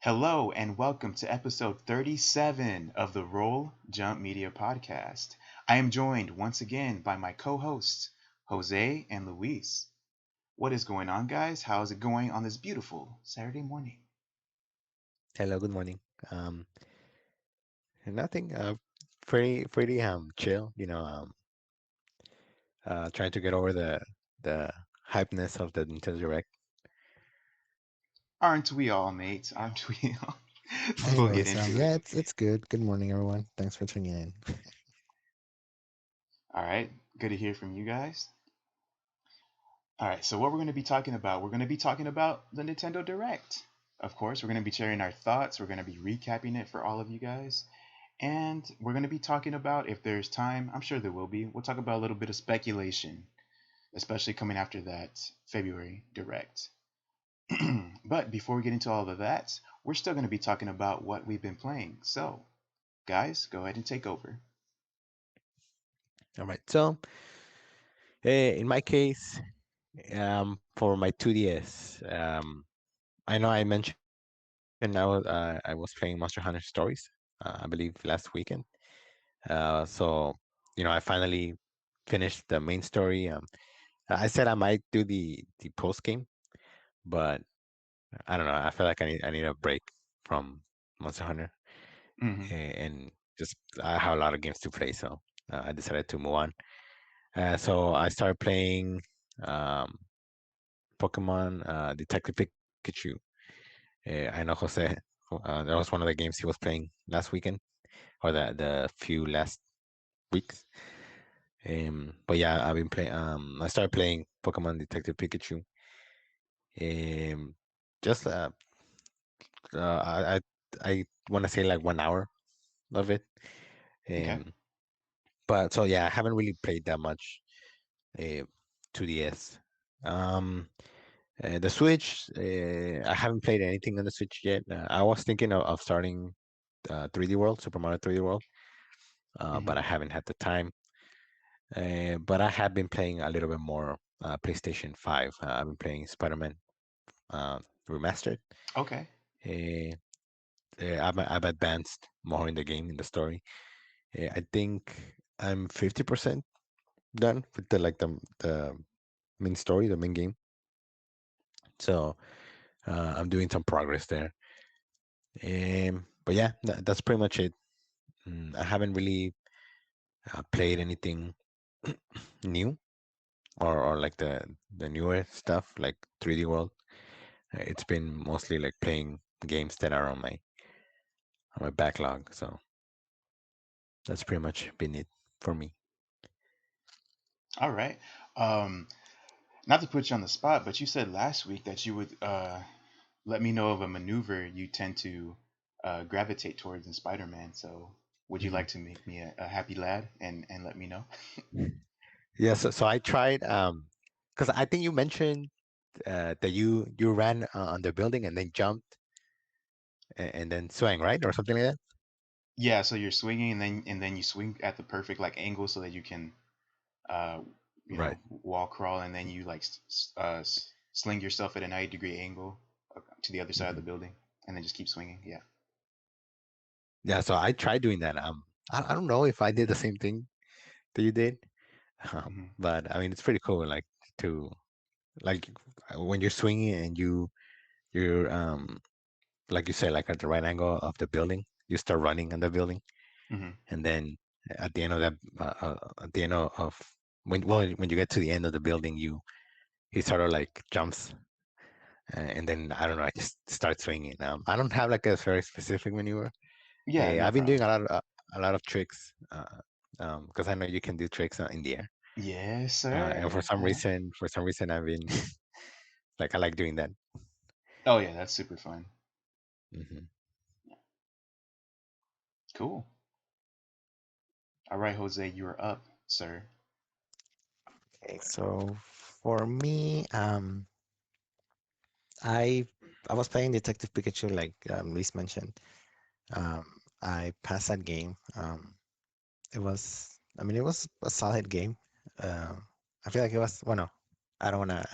Hello and welcome to episode 37 of the Roll Jump Media Podcast. I am joined once again by my co hosts, Jose and Luis. What is going on, guys? How is it going on this beautiful Saturday morning? Hello, good morning. Um, Nothing. Pretty chill. Trying to get over the hypeness of the Nintendo Direct. Aren't we all, mates? Aren't we all? We'll get Anyways, into it. yeah, it's good. Good morning, everyone. Thanks for tuning in. All right, good to hear from you guys. All right, so what we're going to be talking about, we're going to be talking about the Nintendo Direct. Of course, we're going to be sharing our thoughts. We're going to be recapping it for all of you guys. And we're going to be talking about, if there's time, I'm sure there will be, we'll talk about a little bit of speculation, especially coming after that February Direct. But before we get into all of that, we're still going to be talking about what we've been playing. So, guys, go ahead and take over. All right. So, in my case, for my 2DS, I know I mentioned I was playing Monster Hunter Stories, I believe last weekend. So, I finally finished the main story. I said I might do the post game, but I don't know. I feel like I need a break from Monster Hunter, Hmm. and just I have a lot of games to play, so I decided to move on. So I started playing um, Pokemon Detective Pikachu. I know Jose. That was one of the games he was playing last weekend, or the few last weeks. But yeah, I've been playing. I started playing Pokemon Detective Pikachu. Um, just I want to say like 1 hour of it. Okay. Um, but so yeah, I haven't really played that much uh, 2DS. Um, the Switch, I haven't played anything on the Switch yet. I was thinking of starting 3D World, Super Mario 3D World, Hmm. but I haven't had the time. But I have been playing a little bit more PlayStation 5. I've been playing Spider-Man uh, Remastered. Okay. Uh, I've advanced more in the game, in the story. I think I'm 50% done with the main story, the main game. So I'm doing some progress there. But yeah, that's pretty much it. I haven't really played anything new or like the newer stuff like 3D World. It's been mostly like playing games that are on my backlog. So that's pretty much been it for me. All right. Um, Not to put you on the spot, but you said last week that you would let me know of a maneuver you tend to gravitate towards in Spider-Man. So, would you Mhm. like to make me a happy lad and let me know? Yeah, so I tried because I think you mentioned that you ran on the building and then jumped and then swang, right, or something like that. Yeah, so you're swinging and then you swing at the perfect like angle so that you can uh Right. wall crawl and then you like sling yourself at a 90-degree angle to the other side of the Hmm. building and then just keep swinging. Yeah. Yeah, so I tried doing that. I don't know if I did the same thing that you did, Hmm. but I mean it's pretty cool. Like to like when you're swinging and you're like you say like at the right angle of the building, you start running on the building, Hmm. and then at the end of that at the end of when you get to the end of the building, he sort of like jumps, and then I don't know, I just start swinging. I don't have like a very specific maneuver. Yeah, no I've been doing problem. a lot of tricks because I know you can do tricks in the air, Yes, and sir. Huh? for some reason I've been like I like doing that. Oh yeah, that's super fun. Hmm. Cool. All right, Jose, you're up, sir. Okay, so for me, I I was playing Detective Pikachu, like Luis mentioned. Um, I passed that game. It was a solid game. I feel like it was. Well, no, I don't wanna,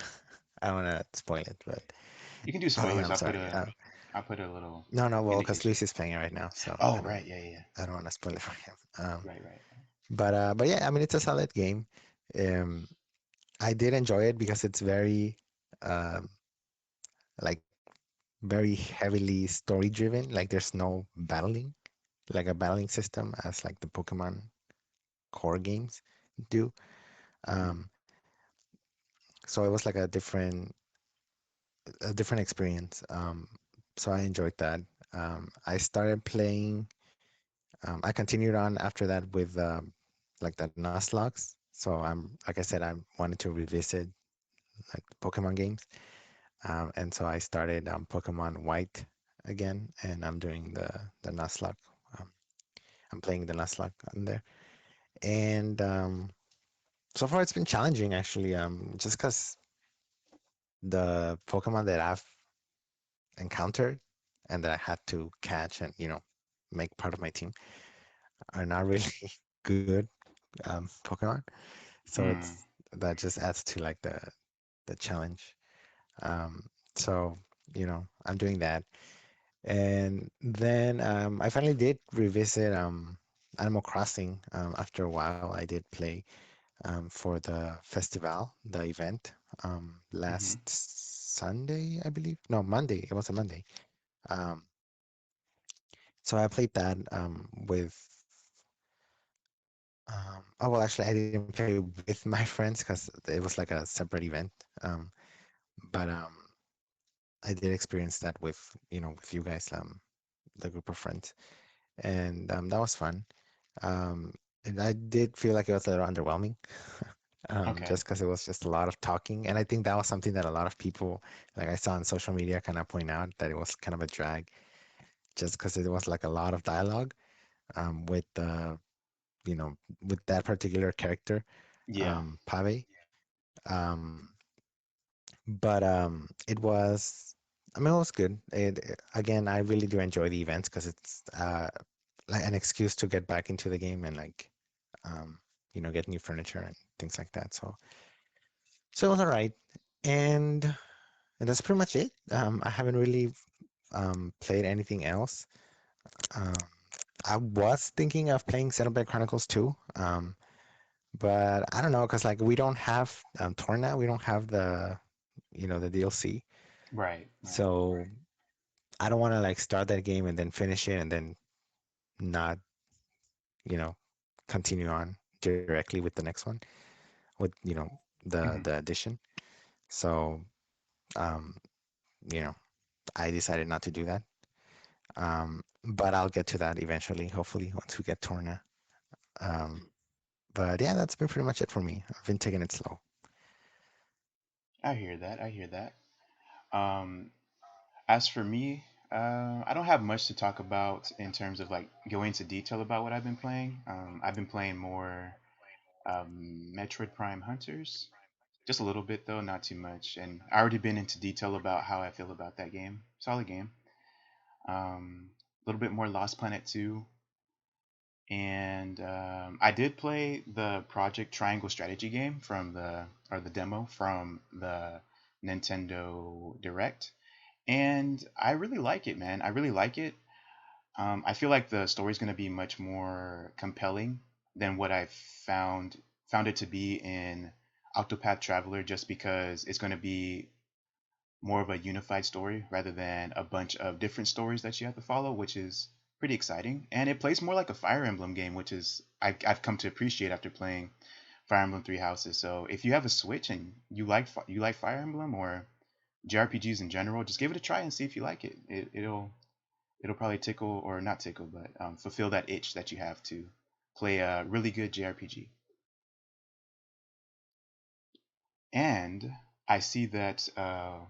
I don't wanna spoil it, but You can do yeah, spoilers. I'm sorry. I'll put a little No, no, well, because indication. Luis is playing it right now, so Oh, right. Yeah, yeah, yeah. I don't want to spoil it for him. Right, right. But yeah, I mean, it's a solid game. Um, I did enjoy it because it's very um, like very heavily story driven. Like there's no battling, like a battling system as like the Pokemon core games do. Mm-hmm. Um, so it was like a different experience. So I enjoyed that. I started playing. I continued on after that with like the Nuzlocke. So I'm like I said, I wanted to revisit like Pokemon games. And so I started Pokemon White again, and I'm doing the Nuzlocke. Um, I'm playing the Nuzlocke on there, and so far it's been challenging actually. Just because the Pokemon that I've encountered and that I had to catch and make part of my team are not really good Pokemon. So Mm. that just adds to like the challenge. Um, so I'm doing that. And then I finally did revisit Animal Crossing. After a while, I did play for the festival, the event, Mm-hmm. last Sunday, I believe. No, Monday. It was a Monday. Um, so I played that with. Oh well, actually, I didn't play with my friends because it was like a separate event. Um, but I did experience that with with you guys, the group of friends, and that was fun. And I did feel like it was a little underwhelming, Okay. just because it was just a lot of talking. And I think that was something that a lot of people, like I saw on social media, kind of point out that it was kind of a drag, just because it was like a lot of dialogue with with that particular character, Yeah. Pave. Um, but it was, I mean, it was good. Again, I really do enjoy the events because it's like an excuse to get back into the game and like um, get new furniture and things like that. So it was all right, and and that's pretty much it. I haven't really played anything else. Um, I was thinking of playing Xenoblade Chronicles 2, but I don't know because like we don't have Torna, we don't have the DLC, Right, right. so I don't want to like start that game and then finish it and then not you know continue on directly with the next one with Mm-hmm. the addition. So um, you know, I decided not to do that. But I'll get to that eventually, hopefully, once we get Torna. Um, but yeah, that's been pretty much it for me. I've been taking it slow. I hear that. I hear that. Um, as for me, I don't have much to talk about in terms of like going into detail about what I've been playing. I've been playing more Metroid Prime Hunters, just a little bit though, not too much. And I already been into detail about how I feel about that game. Solid game. A little bit more Lost Planet 2, and I did play the Project Triangle strategy game from the demo from the Nintendo Direct, and I really like it, man. I really like it. I feel like the story is going to be much more compelling than what I found it to be in Octopath Traveler, just because it's going to be more of a unified story rather than a bunch of different stories that you have to follow, which is pretty exciting. And it plays more like a Fire Emblem game, which is I've come to appreciate after playing Fire Emblem Three Houses. So if you have a Switch and you like Fire Emblem or JRPGs in general, just give it a try and see if you like it. It'll probably tickle or not tickle, but fulfill that itch that you have to play a really good JRPG. And I see that a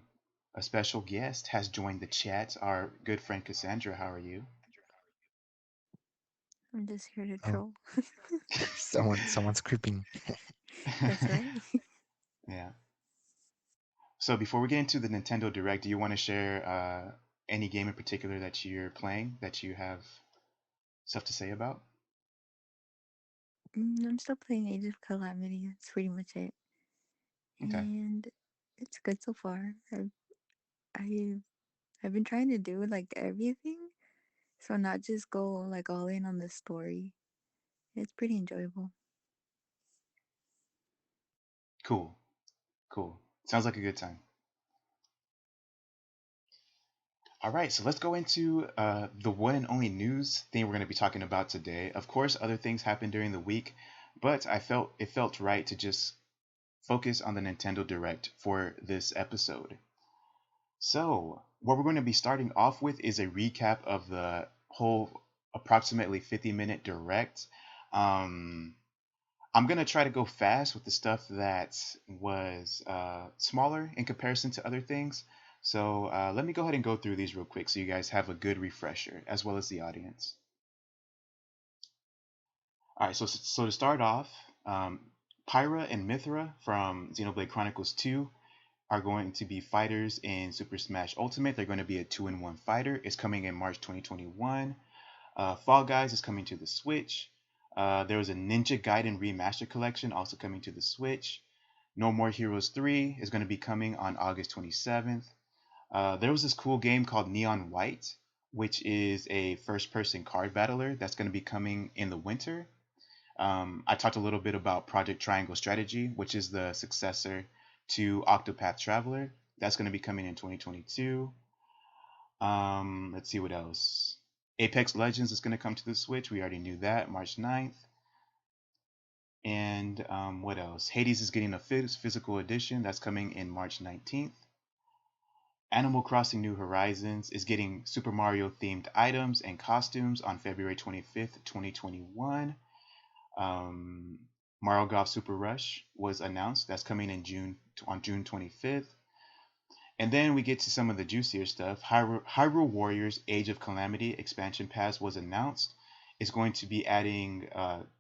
special guest has joined the chat. Our good friend Cassandra, how are you? I'm just here to Oh, troll. someone's creeping. That's right. Yeah. So before we get into the Nintendo Direct, do you want to share any game in particular that you're playing that you have stuff to say about? I'm still playing Age of Calamity. That's pretty much it. Okay. And it's good so far. I I've been trying to do like everything, so not just go like all in on the story. It's pretty enjoyable. Cool. Cool. Sounds like a good time. All right, so let's go into the one and only news thing we're going to be talking about today. Of course, other things happened during the week, but I felt it felt right to just focus on the Nintendo Direct for this episode. So, what we're going to be starting off with is a recap of the whole approximately 50-minute Direct. Um, I'm gonna try to go fast with the stuff that was smaller in comparison to other things. So let me go ahead and go through these real quick so you guys have a good refresher as well as the audience. All right, so to start off, um, Pyra and Mithra from Xenoblade Chronicles 2 are going to be fighters in Super Smash Ultimate. They're going to be a 2-in-1 fighter. It's coming in March 2021. Fall Guys is coming to the Switch. There was a Ninja Gaiden Remaster Collection also coming to the Switch. No More Heroes 3 is going to be coming on August 27th. There was this cool game called Neon White, which is a first person card battler that's going to be coming in the winter. I talked a little bit about Project Triangle Strategy, which is the successor to Octopath Traveler. That's going to be coming in 2022. Let's see what else. Apex Legends is going to come to the Switch. We already knew that, March 9th. And what else? Hades is getting a physical edition. That's coming in March 19th. Animal Crossing New Horizons is getting Super Mario themed items and costumes on February 25th, 2021. Mario Golf Super Rush was announced. That's coming in June 25th. And then we get to some of the juicier stuff. Hyrule Warriors Age of Calamity expansion pass was announced. It's going to be adding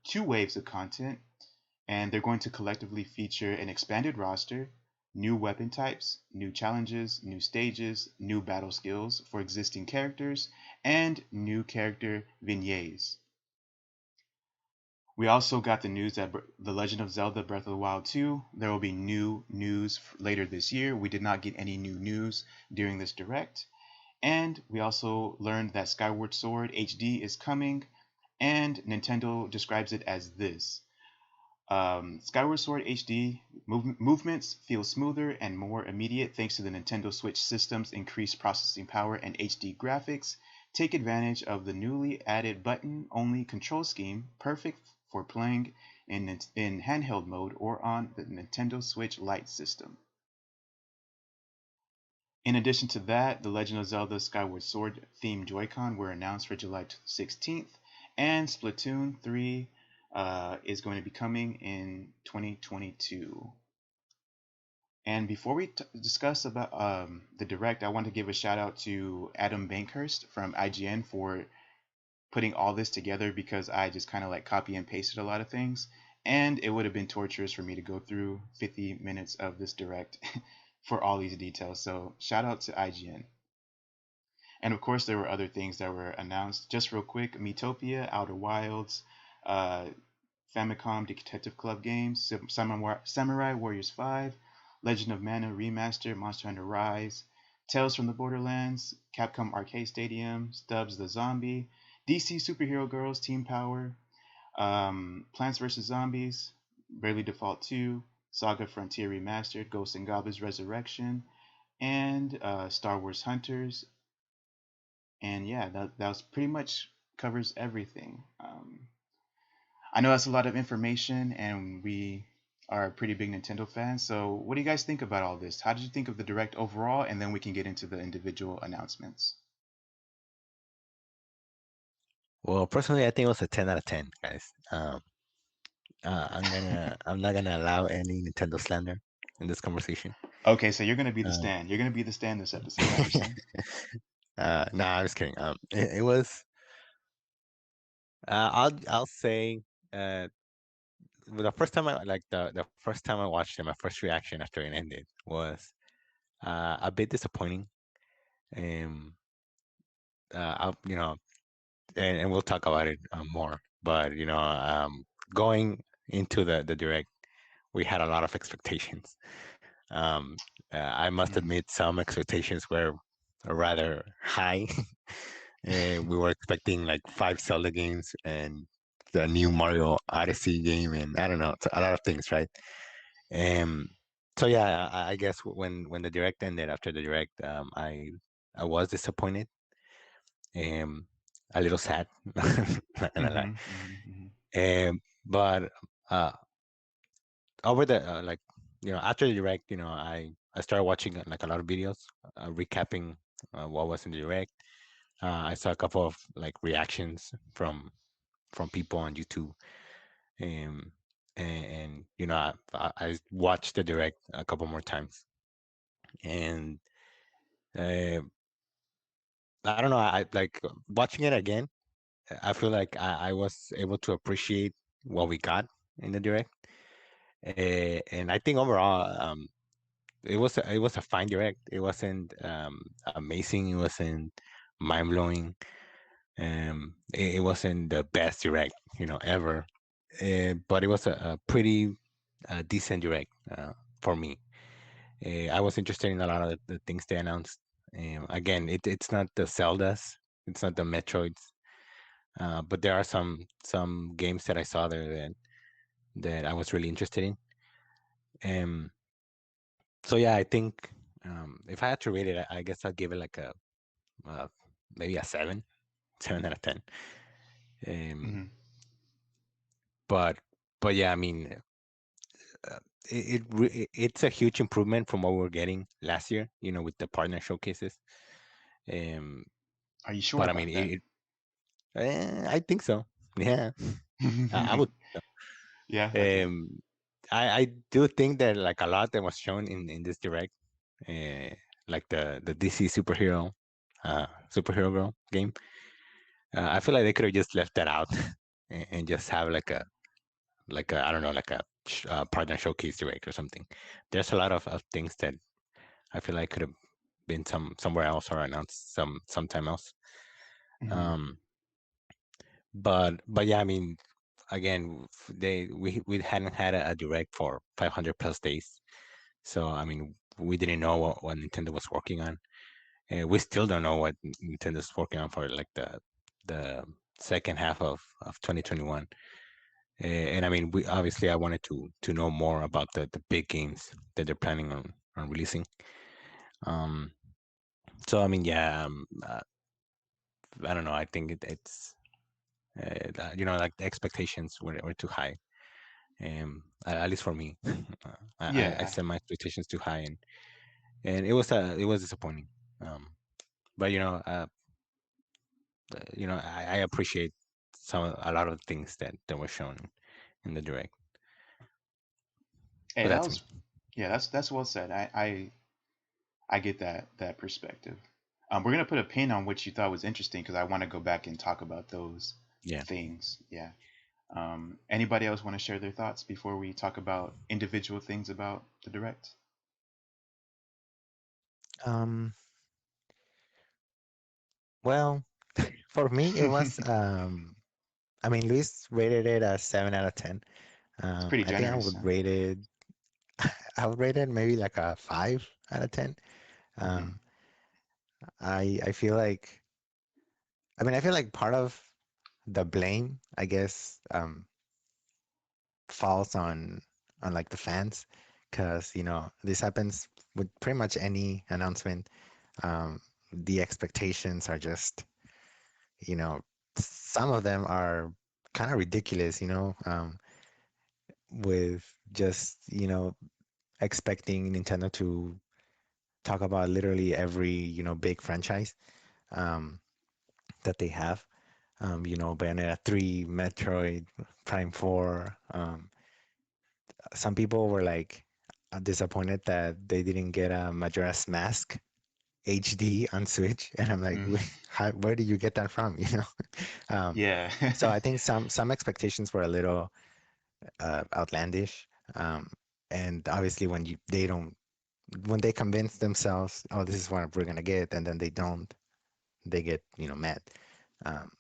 2 waves of content, and they're going to collectively feature an expanded roster, new weapon types, new challenges, new stages, new battle skills for existing characters, and new character vignettes. We also got the news that The Legend of Zelda Breath of the Wild 2, there will be new news later this year. We did not get any new news during this direct. And we also learned that Skyward Sword HD is coming, and Nintendo describes it as this. Skyward Sword HD movements feel smoother and more immediate thanks to the Nintendo Switch system's increased processing power and HD graphics. Take advantage of the newly added button-only control scheme, perfect for playing in handheld mode or on the Nintendo Switch Lite system. In addition to that, the Legend of Zelda Skyward Sword themed Joy-Con were announced for July 16th, and Splatoon 3 is going to be coming in 2022. And before we discuss about the direct, I want to give a shout out to Adam Bankhurst from IGN for putting all this together, because I just kind of like copy and pasted a lot of things, and it would have been torturous for me to go through 50 minutes of this direct for all these details. So shout out to IGN. And of course, there were other things that were announced. Just real quick, Miitopia, Outer Wilds, uh, Famicom Detective Club games, Samurai Warriors 5, Legend of Mana Remaster, Monster Hunter Rise, Tales from the Borderlands, Capcom Arcade Stadium, Stubbs the Zombie, DC Superhero Girls Team Power, Plants vs. Zombies, Bravely Default 2, Saga Frontier Remastered, Ghosts and Goblins Resurrection, and Star Wars Hunters. And yeah, that was pretty much covers everything. I know that's a lot of information, and we are pretty big Nintendo fans. So, what do you guys think about all this? How did you think of the direct overall? And then we can get into the individual announcements. Well, personally, I think it was a 10 out of 10, guys. I'm not gonna allow any Nintendo slander in this conversation. Okay, so you're gonna be the Uh, stand. You're gonna be the stand this episode. I understand. no, I was kidding. It was. I'll say. The first time the first time I watched it, my first reaction after it ended was a bit disappointing. Um, you know, and we'll talk about it more. But going into the direct, we had a lot of expectations. I must Mhm. admit, some expectations were rather high. We were expecting like 5 Zelda games and the new Mario Odyssey game, and I don't know, a lot of things, right? Um, so yeah, I guess when the direct ended, after the direct, I was disappointed, um, a little sad, not gonna lie. Mhm. Mhm. Mhm. But uh, over the like, after the direct, I started watching like a lot of videos, recapping what was in the direct. I saw a couple of like reactions from people on YouTube, um, and I watched the direct a couple more times, and uh, I don't know. I like watching it again. I feel like I was able to appreciate what we got in the direct, and I think overall, it was a fine direct. It wasn't amazing. It wasn't mind blowing. It wasn't the best direct, ever. But it was a pretty decent direct for me. I was interested in a lot of the things they announced. Again, it's not the Zeldas, it's not the Metroids, but there are some games that I saw there that I was really interested in. Um, so yeah, I think if I had to rate it, I guess I'd give it like uh, maybe a 7 out of 10. Um, Mhm. but but yeah, I mean, uh, it's a huge improvement from what we were getting last year, with the partner showcases. Um, Are you sure but I mean, about that? I think so. Yeah, I would. Yeah. Okay. Um, I do think that like a lot that was shown in this direct, uh, like the DC superhero girl game. I feel like they could have just left that out and just have like a I don't know, like a partner showcase direct or something. There's a lot of things that I feel like could have been somewhere else or announced sometime else. Mhm. Um, but yeah, I mean, again, we hadn't had a direct for 500 plus days, so I mean, we didn't know what Nintendo was working on. We still don't know what Nintendo's working on for like the second half of 2021. And I mean, we obviously I wanted to know more about the big games that they're planning on releasing. Um, so I mean, yeah, I don't know. I think it's like the expectations were too high. At least for me, I Yeah. set my expectations too high, and it was disappointing. Um, but I appreciate a lot of things that were shown in the direct. Hey, But that that's me. was yeah. That's well said. I get that perspective. We're gonna put a pin on what you thought was interesting because I want to go back and talk about those Yeah. things. Yeah. Anybody else want to share their thoughts before we talk about individual things about the direct? Um, well, for me, it was, I mean, Luis rated it a 7 out of 10. It's pretty I think generous. Huh? I would rate it maybe like a 5 out of 10. Hmm. Um, I feel like, I mean, I feel like part of the blame, I guess, falls on like the fans, because this happens with pretty much any announcement. Um, the expectations are just, you know, some of them are kind of ridiculous, with just, expecting Nintendo to talk about literally every, big franchise um, that they have. Bayonetta 3, Metroid, Prime 4. Some people were like disappointed that they didn't get a Majora's Mask HD on Switch, and I'm like, Mm. where did you get that from? Um, Yeah. so I think some expectations were a little outlandish, um, and obviously when they convince themselves, oh, this is what we're gonna get, and then they don't, they get mad. Um,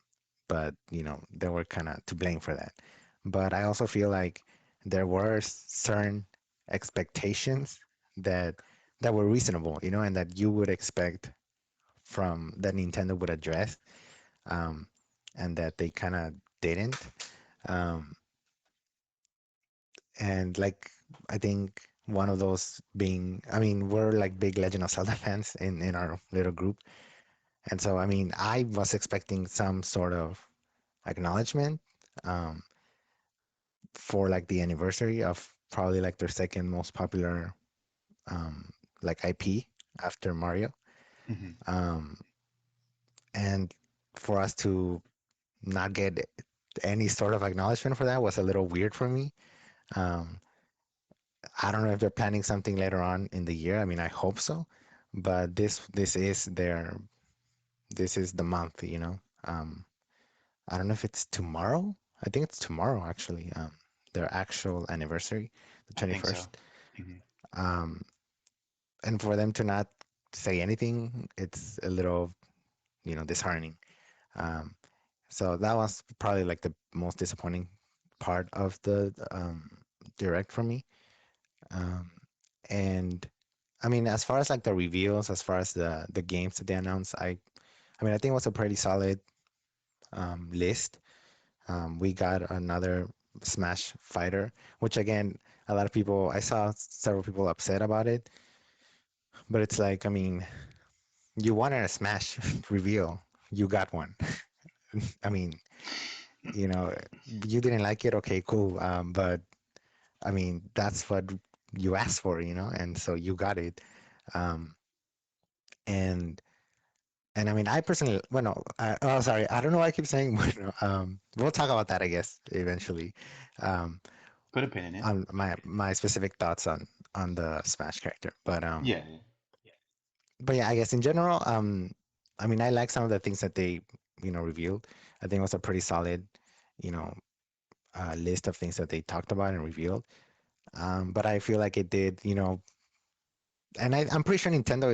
but they were kind of to blame for that. But I also feel like there were certain expectations that that were reasonable, and that you would expect from that Nintendo would address, um, and that they kind of didn't. Um, and like I think one of those being, I mean, we're like big Legend of Zelda fans in our little group, and so I mean, I was expecting some sort of acknowledgement um, for like the anniversary of probably like their second most popular um, like IP after Mario. Hmm. Um, and for us to not get any sort of acknowledgement for that was a little weird for me. Um, I don't know if they're planning something later on in the year. I mean, I hope so, but this is this is the month, you know. I don't know if it's tomorrow. I think it's tomorrow actually. Their actual anniversary, the I think so. 21st. Hmm. Um, and for them to not say anything, it's a little, you know, disheartening. Um, so that was probably like the most disappointing part of the direct for me. Um, and I mean, as far as like the reveals, as far as the games that they announced, I mean, I think it was a pretty solid list. We got another Smash Fighter, which again, a lot of people, I saw several people upset about it, but it's like, I mean, you wanted a Smash reveal, you got one. I mean, you know, you didn't like it, okay, cool. But I mean, that's what you asked for, you know, and so you got it. Um, and I mean, I personally, well, no, oh, sorry, I don't know why I keep saying, bueno, we'll talk about that, I guess, eventually, um, Put a pin in it. on my specific thoughts on the Smash character. Yeah. Yeah. But yeah, I guess in general, I mean, I like some of the things that they, you know, revealed. I think it was a pretty solid, you know, list of things that they talked about and revealed. But I feel like it did, you know, and I'm pretty sure Nintendo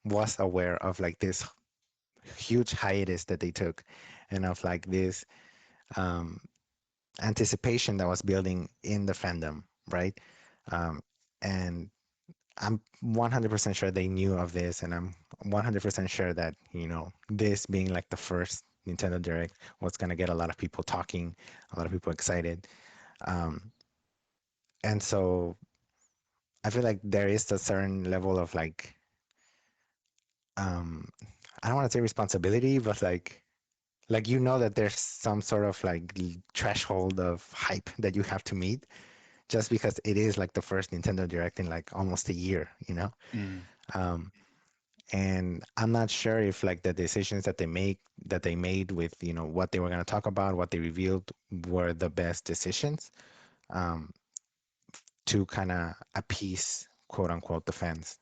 was aware of like this huge hiatus that they took, and of like this um, anticipation that was building in the fandom, right? Um, and I'm 100% sure they knew of this, and I'm 100% sure that, you know, this being like the first Nintendo Direct was gonna get a lot of people talking, a lot of people excited. Um, and so I feel like there is a certain level of like, um, I don't want to say responsibility, but like you know that there's some sort of like threshold of hype that you have to meet just because it is like the first Nintendo Direct in like almost a year, you know? Mm. Um, and I'm not sure if like the decisions that they made with, you know, what they were going to talk about, what they revealed were the best decisions um, to kind of appease quote unquote the fans.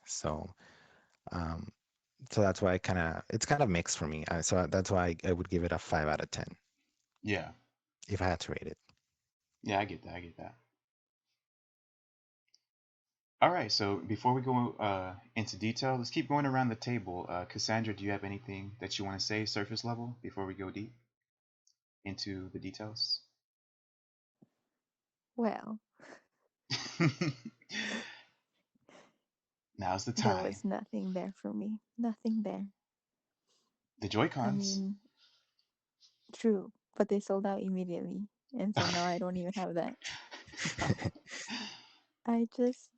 Um, so that's why it's kind of mixed for me. So that's why I would give it a 5 out of 10 Yeah. if I had to rate it. Yeah. I get that. I get that. All right. So before we go into detail, let's keep going around the table. Cassandra, do you have anything that you want to say, surface level, before we go deep into the details? Well, Now's the there time. was nothing there for me. Nothing there. The Joy I Cons. mean, true, but they sold out immediately. And so now I don't even have that. I just,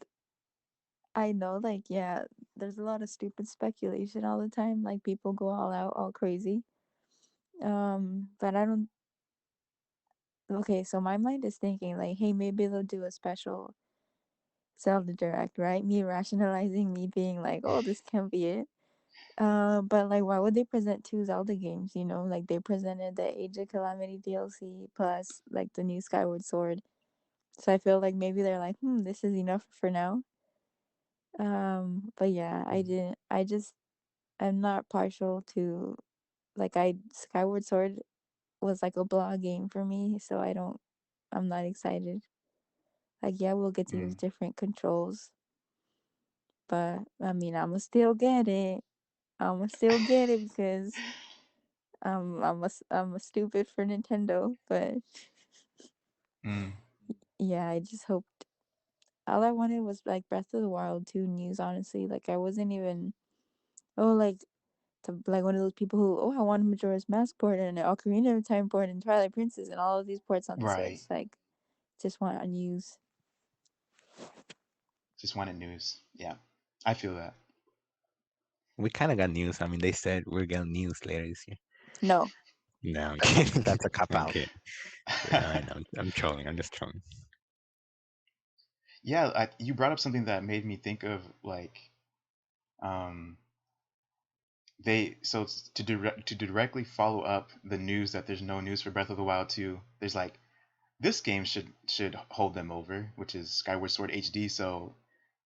I know, like, yeah, there's a lot of stupid speculation all the time. Like, people go all out, all crazy. But I don't, okay, so my mind is thinking, like, hey, maybe they'll do a special Zelda Direct, right? Me rationalizing, me being like, oh, this can't be it. But like, why would they present two Zelda games? You know, like they presented the Age of Calamity DLC plus like the new Skyward Sword. So I feel like maybe they're like, this is enough for now. But yeah, I Mm. didn't. I just I'm not partial to like I Skyward Sword was like a blog game for me, so I don't. I'm not excited. Like, yeah, we'll get to use Mm. different controls, but I mean, I'ma still get it. I'ma still get it because I'm a stupid for Nintendo, but Mm. yeah, I just hoped all I wanted was like Breath of the Wild 2 news, honestly. Like I wasn't even oh like to like one of those people who, oh, I want a Majora's Mask port and an Ocarina of Time port and Twilight Princess and all of these ports on the Switch. Right. Like, just want unused. Just wanted news. Yeah, I feel that. We kind of got news. I mean, they said we're getting news later this year. No. No, I'm kidding. That's a cop I'm out. kidding. Yeah, I know. I'm trolling. I'm just trolling. Yeah, you brought up something that made me think of like um they so to directly follow up the news that there's no news for Breath of the Wild 2. There's like this game should hold them over, which is Skyward Sword HD. So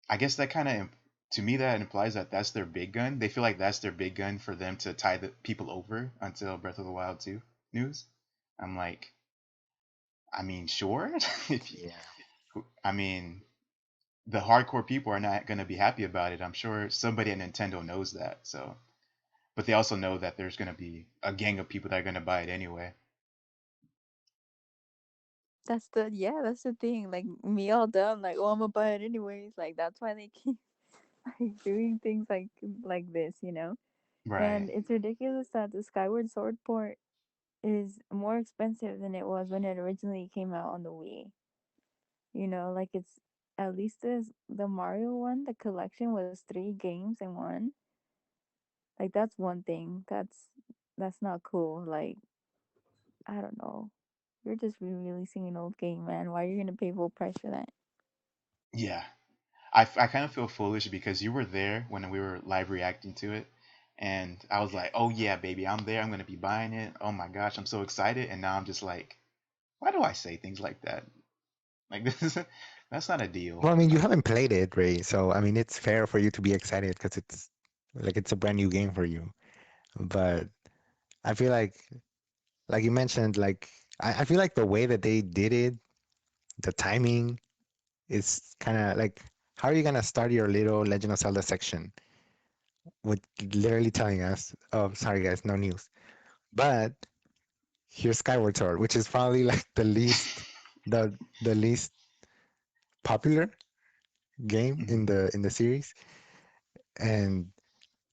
I guess that kind of to me that implies that that's their big gun. They feel like that's their big gun for them to tie the people over until Breath of the Wild 2 news. I'm like, I mean, sure. if Yeah. I mean, the hardcore people are not going to be happy about it. I'm sure somebody at Nintendo knows that. So, but they also know that there's going to be a gang of people that are going to buy it anyway. That's the thing. Like, me all dumb, like, oh, I'm gonna buy it anyways. Like, that's why they keep like doing things like this, you know? Right. And it's ridiculous that the Skyward Sword port is more expensive than it was when it originally came out on the Wii. You know, like it's at least the Mario one, the collection was 3 games in one. Like that's one thing. That's not cool. Like, I don't know. You're just re-releasing an old game, man. Why are you gonna pay full price for that? Yeah. I kind of feel foolish because you were there when we were live reacting to it. And I was like, oh, yeah, baby, I'm there. I'm going to be buying it. Oh my gosh, I'm so excited. And now I'm just like, why do I say things like that? Like, that's not a deal. Well, I mean, you Like, haven't played it, Ray, so I mean, it's fair for you to be excited because it's a brand new game for you. But I feel like you mentioned, like I feel like the way that they did it, the timing is kind of like, how are you gonna start your little Legend of Zelda section with literally telling us, oh, sorry guys, no news. But here's Skyward Sword, which is probably like the least popular game in mhm. the series, and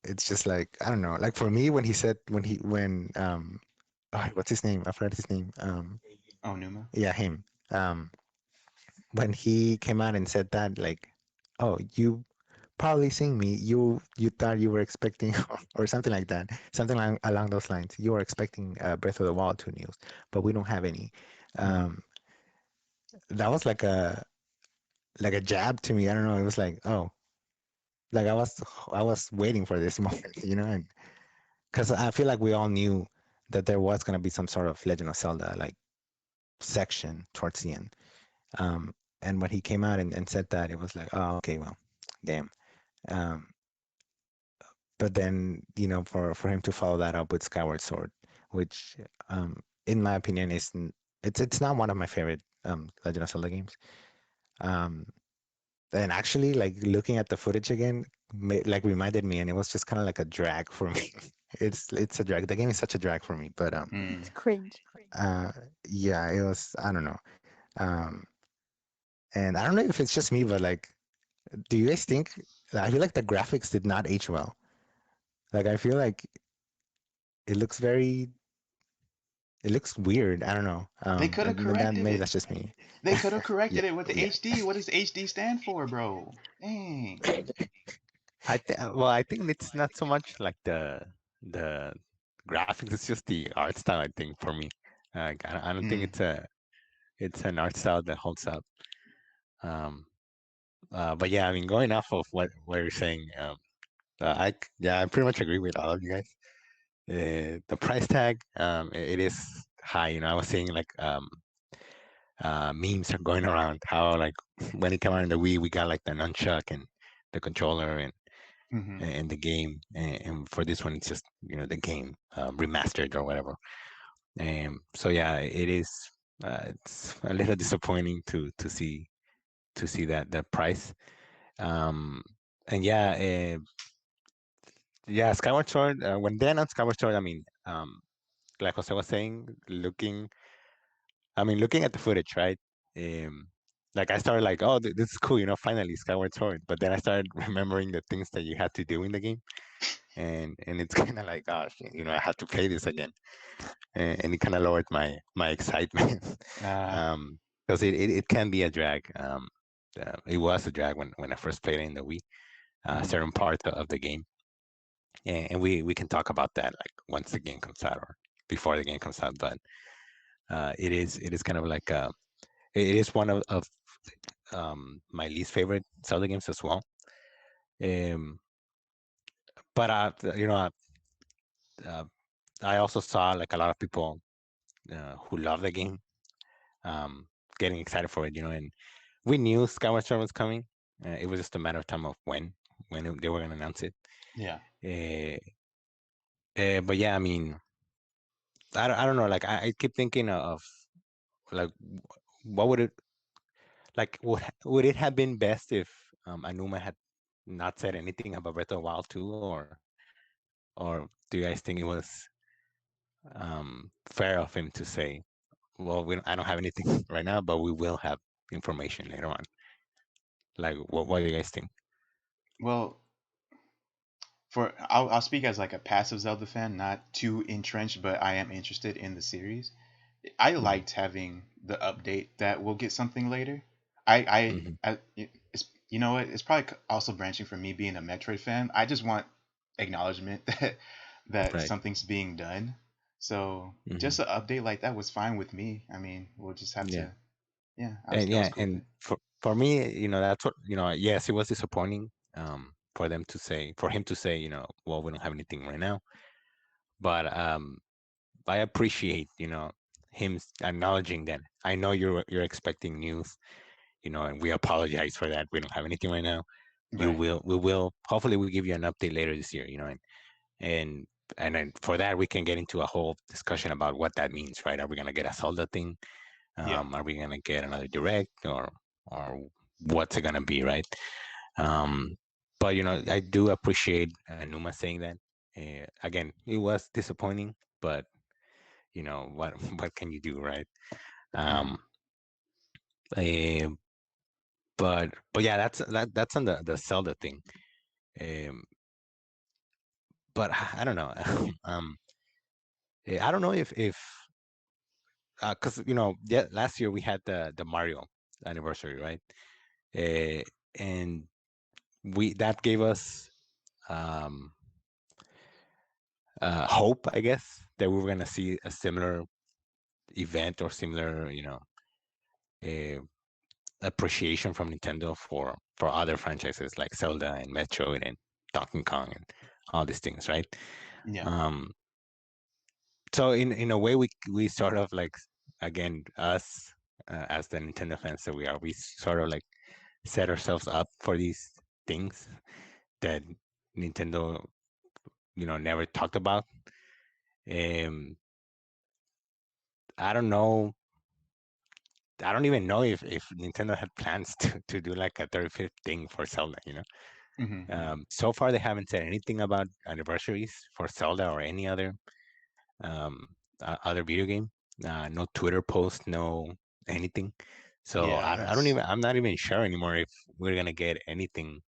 it's just like, I don't know. Like for me, when he said when oh, what's his name? I forgot his name. Oh, Numa. Yeah, him. Um, when he came out and said that, like, oh, you probably seeing me, you thought you were expecting or something like that, something along those lines. You were expecting Breath of the Wild 2 news, but we don't have any. Mm. Um, that was like a jab to me. I don't know. It was like, oh, like I was waiting for this moment, and because I feel like we all knew that there was gonna be some sort of Legend of Zelda like section towards the end. Um, and when he came out and said that, it was like, oh, okay, well, damn. Um, but then, for him to follow that up with Skyward Sword, which, in my opinion, it's not one of my favorite Legend of Zelda games. Um, and actually, like looking at the footage again, like reminded me, and it was just kind of like a drag for me. It's a drag. The game is such a drag for me, but It's Mm. cringe. uh, yeah, it was. I don't know. Um, and I don't know if it's just me, but like, do you guys think? I feel like the graphics did not age well. Like, I feel like it looks very. It looks weird. I don't know. They could have corrected Maybe it. that's just me. They could have Yeah, corrected it with the yeah. HD. What does HD stand for, bro? Dang. I think it's not so much like the graphics. It's just the art style. I think for me, I don't think Mm. it's an art style that holds up. Um, but yeah, I mean, going off of what you're saying, I pretty much agree with all of you guys. The price tag, it is high. I was seeing like memes are going around how like when it came out in the Wii, we got like the nunchuck and the controller Mm-hmm. and the game, and for this one, it's just the game remastered or whatever. So yeah, it is. It's a little disappointing to see that price. Um, and yeah, Skyward Sword. When they announced Skyward Sword, I mean, like Jose was saying, looking at the footage, right? Um, like I started like, oh, this is cool, finally Skyward Sword. But then I started remembering the things that you had to do in the game, and it's kind of like, gosh, I have to play this again, and it kind of lowered my excitement, Uh, because it can be a drag. It was a drag when I first played it in the Wii, mhm. certain parts of the game, and we can talk about that like once the game comes out or before the game comes out. But it is kind of like it is one of my least favorite Zelda games as well. Um, but uh, I also saw like a lot of people who love the game, um, getting excited for it, and we knew Skyward Sword was coming. It was just a matter of time of when they were going to announce it. Yeah. Uh, but yeah, I mean, I don't know. Like I keep thinking of like what would it like would it have been best if Anuma had not said anything about Breath of the Wild 2, or do you guys think it was fair of him to say, well, I don't have anything right now, but we will have information later on. Like, what do you guys think? Well, I'll speak as like a passive Zelda fan, not too entrenched, but I am interested in the series. I Hmm. liked having the update that we'll get something later. I, Hmm. it's you know what? It's probably also branching from me being a Metroid fan. I just want acknowledgement that Right. something's being done. So Hmm. just an update like that was fine with me. I mean, we'll just have Yeah. to. Yeah, And I was yeah, cool with and it. for me, that's what yes, it was disappointing for him to say, well, we don't have anything right now. But I appreciate, him acknowledging that. I know you're expecting news, and we apologize for that. We don't have anything right now. Right. We will hopefully we'll give you an update later this year, and and then for that we can get into a whole discussion about what that means, right? Are we gonna get a Zelda thing? Yeah. Are we gonna get another direct, or what's it gonna be, right? Um, but I do appreciate Numa saying that. Again, it was disappointing, but what what can you do, right? Hmm. Um, eh, but yeah, that's on the Zelda thing. Um, but I don't know. I don't know if because yeah, last year we had the Mario anniversary, right? Uh, and we that gave us um, hope, I guess, that we were gonna see a similar event or similar, uh, appreciation from Nintendo for other franchises like Zelda and Metroid and Donkey Kong and all these things, right? Yeah. Um, so in a way, we sort of like, again, us as the Nintendo fans that we are, we sort of like set ourselves up for these things that Nintendo, never talked about. Um, I don't know. I don't even know if Nintendo had plans to do like a 35th thing for Zelda. Hmm. Yeah. So far they haven't said anything about anniversaries for Zelda or any um, other video game. No Twitter post, no anything. So Yeah. I don't even. I'm not even sure anymore if we're gonna get anything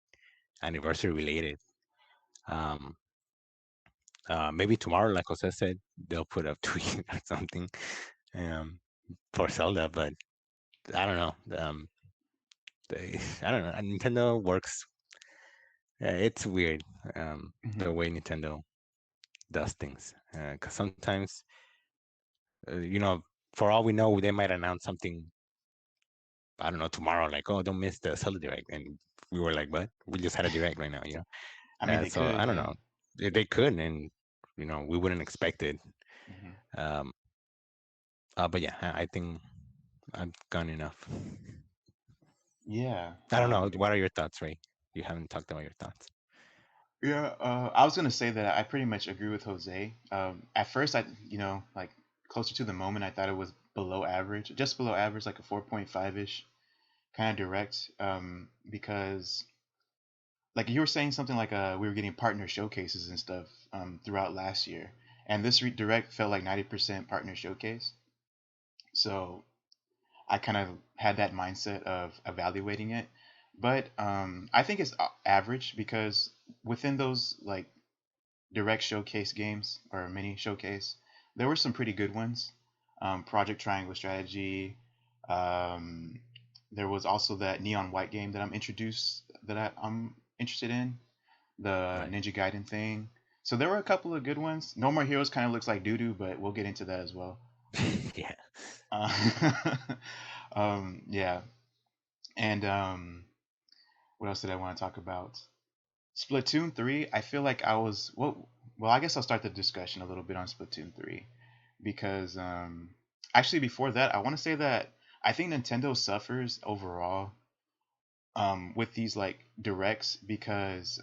anniversary related. Um, Maybe tomorrow, like Jose said, they'll put up tweet or something um, for Zelda, but I don't know. I don't know. Nintendo works. It's weird the Hmm. way Nintendo does things. Because sometimes, for all we know, they might announce something. I don't know, tomorrow, like, oh, don't miss the Zelda Direct, and we were like, what? We just had a Direct right now. I mean, they So could. I don't Yeah. know. They could, and we wouldn't expect it. Hmm. Um, but yeah, I think I've gone enough. Yeah. I don't know. What are your thoughts, Ray? You haven't talked about your thoughts. Yeah, I was gonna say that I pretty much agree with Jose. At first, like closer to the moment, I thought it was below average, just below average, like a 4.5 ish kind of direct. Because like you were saying something like we were getting partner showcases and stuff throughout last year, and this direct felt like 90% partner showcase. So I kind of had that mindset of evaluating it, but I think it's average because within those like direct showcase games or mini showcase. There were some pretty good ones. Project Triangle Strategy. Um, there was also that Neon White game that I'm interested in, the Right. Ninja Gaiden thing. So there were a couple of good ones. No More Heroes kind of looks like doo doo, but we'll get into that as well. Yeah. Uh, yeah, and what else did I want to talk about? Splatoon 3, I feel like I was well, I guess I'll start the discussion a little bit on Splatoon 3 because actually before that, I want to say that I think Nintendo suffers overall with these like directs because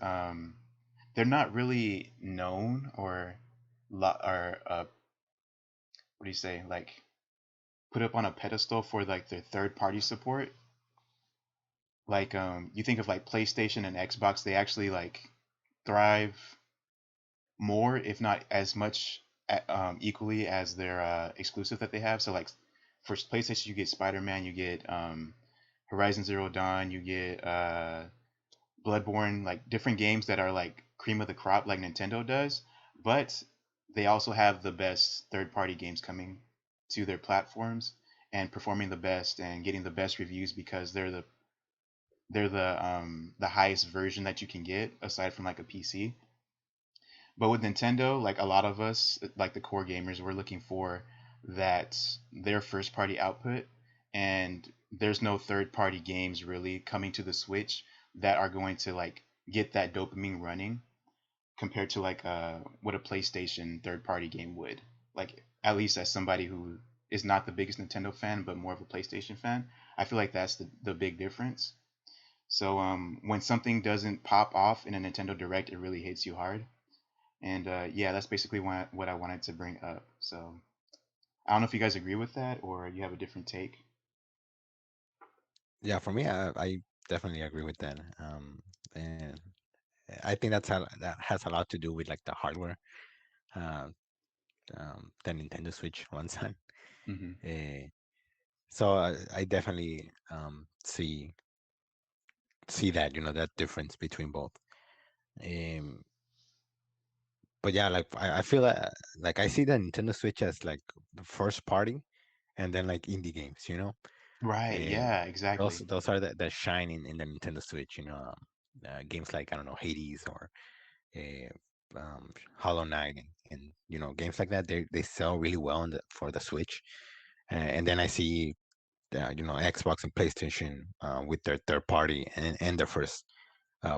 they're not really known or what do you say, like put up on a pedestal for like their third party support. Like you think of like PlayStation and Xbox, they actually like thrive more, if not as much, equally as their exclusive that they have. So like for PlayStation, you get Spider-Man, you get Horizon Zero Dawn, you get Bloodborne, like different games that are like cream of the crop, like Nintendo does. But they also have the best third-party games coming to their platforms and performing the best and getting the best reviews because they're the highest version that you can get aside from like a PC. But with Nintendo, like a lot of us, like the core gamers, we're looking for that their first party output, and there's no third party games really coming to the Switch that are going to like get that dopamine running compared to like what a PlayStation third party game would. Like at least as somebody who is not the biggest Nintendo fan but more of a PlayStation fan, I feel like that's the big difference. So when something doesn't pop off in a Nintendo Direct, it really hits you hard. And yeah, that's basically what I wanted to bring up. So I don't know if you guys agree with that or you have a different take. Yeah, for me, I definitely agree with that. And I think that has a lot to do with like the hardware, uh, the Nintendo Switch runs on. Hmm. Uh, so I definitely see that, that difference between both. Um, but yeah, like I feel like I see the Nintendo Switch as like the first party, and then like indie games. Right. Uh, Yeah. those Exactly. those are the shine in the Nintendo Switch. Games like, I don't know, Hades or Hollow Knight, and games like that. They sell really well for the Switch. And then I see Xbox and PlayStation with their third party and their first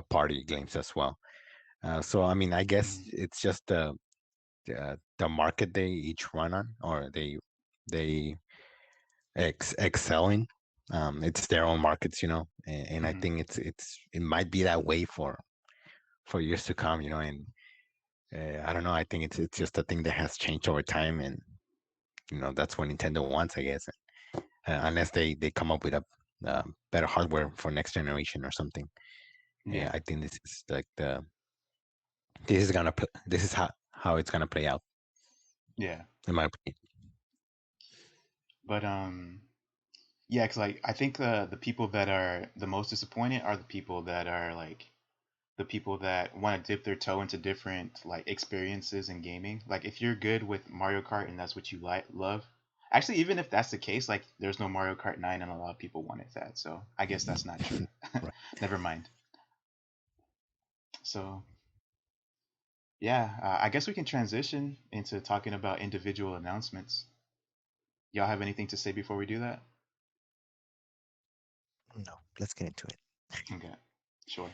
party games as well. So I mean, I guess Hmm. it's just the market they each run on, or they excel in. It's their own markets, and I Hmm. think it might be that way for years to come, and I don't know. I think it's just a thing that has changed over time, and that's what Nintendo wants, I guess. Unless they come up with a better hardware for next generation or something. Yeah. I think this is like this is how it's gonna play out, Yeah. in my opinion. But yeah, cause like I think the people that are the most disappointed are the people that are like the people that want to dip their toe into different like experiences in gaming. Like if you're good with Mario Kart and that's what you like love. Actually, even if that's the case, like there's no Mario Kart 9 and a lot of people wanted that. So I guess that's not true. Right. Never mind. So yeah, I guess we can transition into talking about individual announcements. Y'all have anything to say before we do that? No, let's get into it. Okay, sure.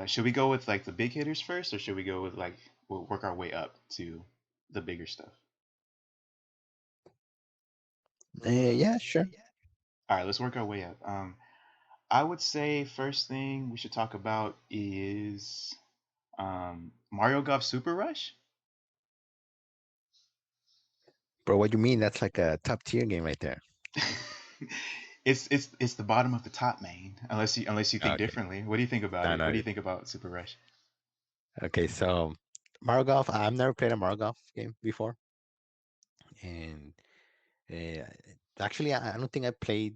Should we go with like the big hitters first, or should we go with like we'll work our way up to the bigger stuff? Yeah, sure. All right, let's work our way up. I would say first thing we should talk about is Mario Golf Super Rush. Bro, what you mean? That's like a top tier game right there. It's the bottom of the top, man. Unless you think Okay. differently. What do you think about No, it? What no. do you think about Super Rush? Okay, so Mario Golf. I've never played a Mario Golf game before, and uh, actually, I don't think I played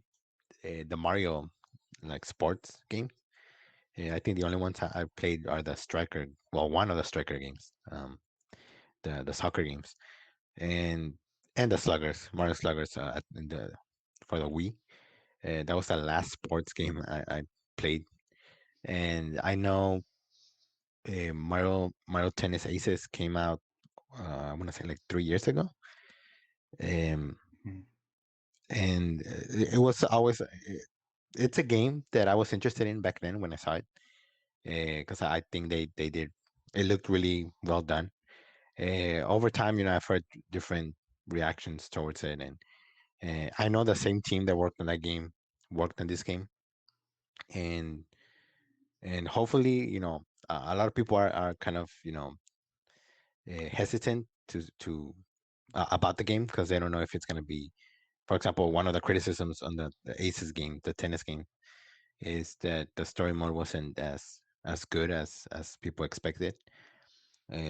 the Mario like sports game. I think the only ones I played are the striker, well, one of the striker games, the soccer games, and the sluggers, Mario Sluggers, in the for the Wii. That was the last sports game I played, and I know Mario Tennis Aces came out. I want to say like 3 years ago, um, Mhm. and it was always it's a game that I was interested in back then when I saw it, because I think they did it looked really well done. Over time, I've heard different reactions towards it, and I know the same team that worked on that game worked on this game, and hopefully, a lot of people are kind of hesitant to about the game because they don't know if it's going to be. For example, one of the criticisms on the Aces game, the tennis game, is that the story mode wasn't as good as people expected.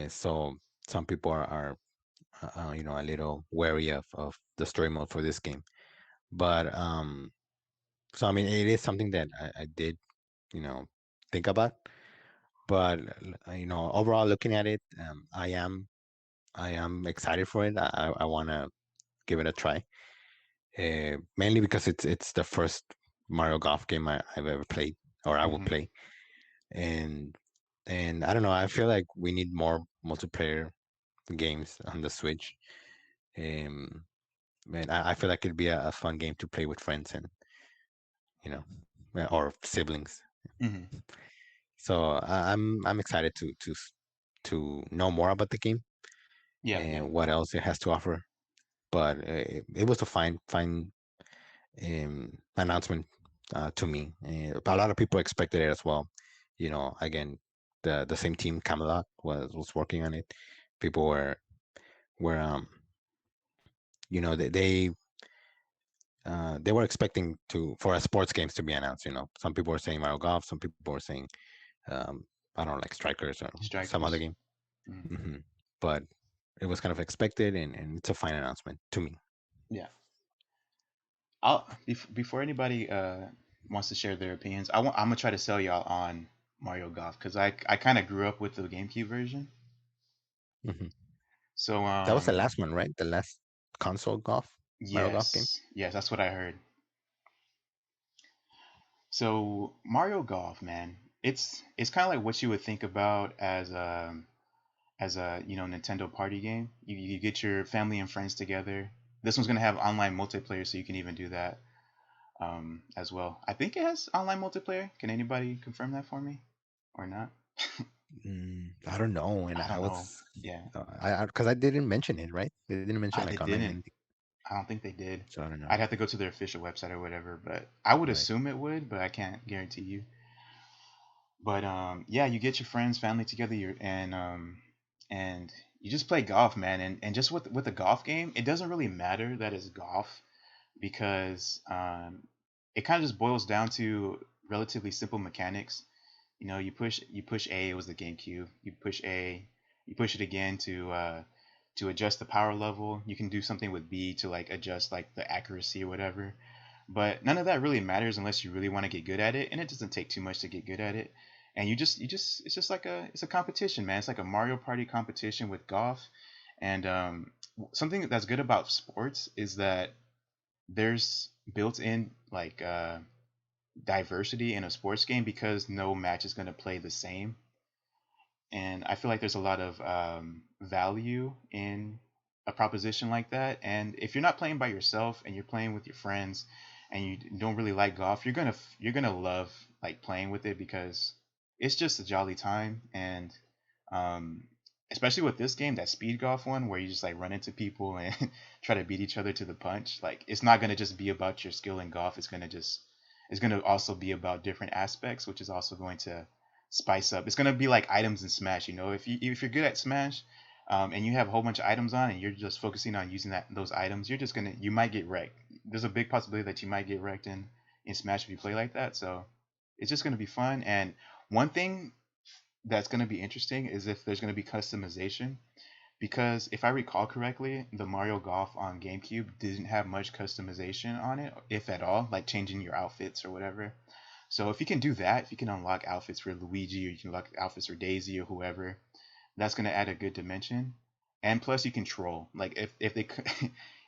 So some people are a little wary of the story mode for this game. But so I mean, it is something that I did you know think about. But overall, looking at it, I am excited for it. I want to give it a try. Mainly because it's the first Mario Golf game I've ever played or I will Mhm. play, and I don't know. I feel like we need more multiplayer games on the Switch. Um, and I feel like it'd be a fun game to play with friends and you know or siblings. Mhm. So I'm excited to know more about the game Yeah. Yeah. and what else it has to offer. But it was a fine announcement to me. A lot of people expected it as well. Again, the same team Camelot was working on it. People were they were expecting to for a sports games to be announced. Some people were saying Mario Golf, some people were saying um, I don't know, like Strikers or some other Strikers. game. Mhm. hmm But it was kind of expected, and it's a fine announcement to me. Yeah. Before anybody wants to share their opinions, I'm gonna try to sell y'all on Mario Golf because I kind of grew up with the GameCube version. hmm So That was the last one, right? The last console golf, Mario Golf game. yes, that's what I heard. So Mario Golf, man, it's kind of like what you would think about as a Nintendo party game. You get your family and friends together. This one's gonna have online multiplayer, so you can even do that as well. I think it has online multiplayer. Can anybody confirm that for me, or not? I don't know, and I I don't know. was, Yeah, because I didn't mention it, right? They didn't mention like they online didn't. anything, I don't think they did. so I don't know. I'd have to go to their official website or whatever, but I would Right. assume it would, but I can't guarantee you. But yeah, you get your friends, family together, and you just play golf, man. And just with a golf game, it doesn't really matter that it's golf because it kind of just boils down to relatively simple mechanics. You push A. It was the GameCube. You push A. You push it again to adjust the power level. You can do something with B to like adjust like the accuracy or whatever. But none of that really matters unless you really want to get good at it, and it doesn't take too much to get good at it. And you just it's just like it's a competition, man. It's like a Mario Party competition with golf. And something that's good about sports is that there's built-in like diversity in a sports game because no match is going to play the same. And I feel like there's a lot of value in a proposition like that. And if you're not playing by yourself and you're playing with your friends and you don't really like golf, you're gonna love like playing with it because it's just a jolly time. And um, especially with this game, that speed golf one where you just like run into people and try to beat each other to the punch, like it's not gonna just be about your skill in golf. It's gonna also be about different aspects, which is also going to spice up. It's gonna be like items in Smash. If you're good at Smash, and you have a whole bunch of items on, and you're just focusing on using those items, you might get wrecked. There's a big possibility that you might get wrecked in Smash if you play like that. So it's just gonna be fun. And one thing that's gonna be interesting is if there's gonna be customization. Because if I recall correctly, the Mario Golf on GameCube didn't have much customization on it, if at all, like changing your outfits or whatever. So if you can do that, if you can unlock outfits for Luigi or you can unlock outfits for Daisy or whoever, that's gonna add a good dimension. And plus you can troll. Like if they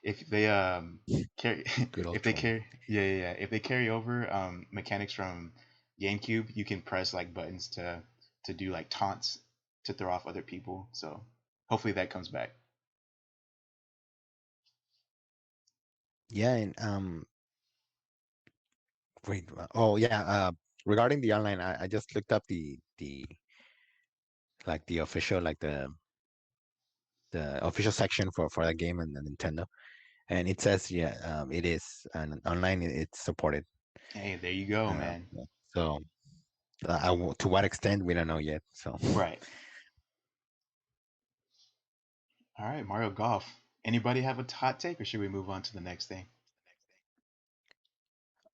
if they carry Good old if they trolling. carry yeah, if they carry over mechanics from GameCube, you can press like buttons to do like taunts to throw off other people. So hopefully that comes back. Yeah, and wait. Oh yeah. Regarding the online, I just looked up the like the official like the official section for that game and the Nintendo, and it says yeah, it is and online it's supported. Hey, there you go, man. Yeah. So to what extent we don't know yet. So Right. All right, Mario Golf. Anybody have a hot take, or should we move on to the next thing?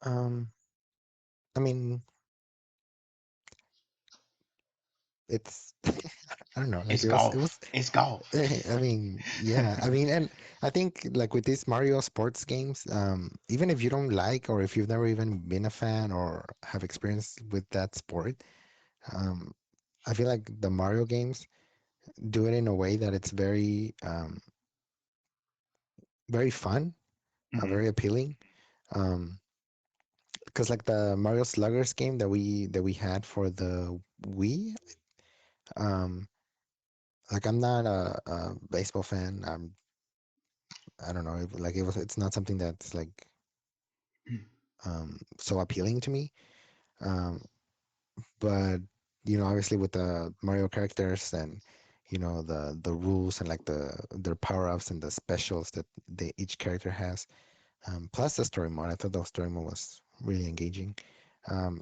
Um, I mean, it's I don't know, like It's it was golf. It's golf. I mean, yeah, I mean, and I think like with these Mario sports games, even if you don't like or if you've never even been a fan or have experience with that sport, um, I feel like the Mario games do it in a way that it's very fun, Hmm. very appealing. Um, because like the Mario Sluggers game that we had for the Wii, um, like I'm not a baseball fan. I don't know, like it's not something that's like so appealing to me. Um, but obviously with the Mario characters and the rules and like their power ups and the specials that each character has, plus the story mode. I thought the story mode was really engaging.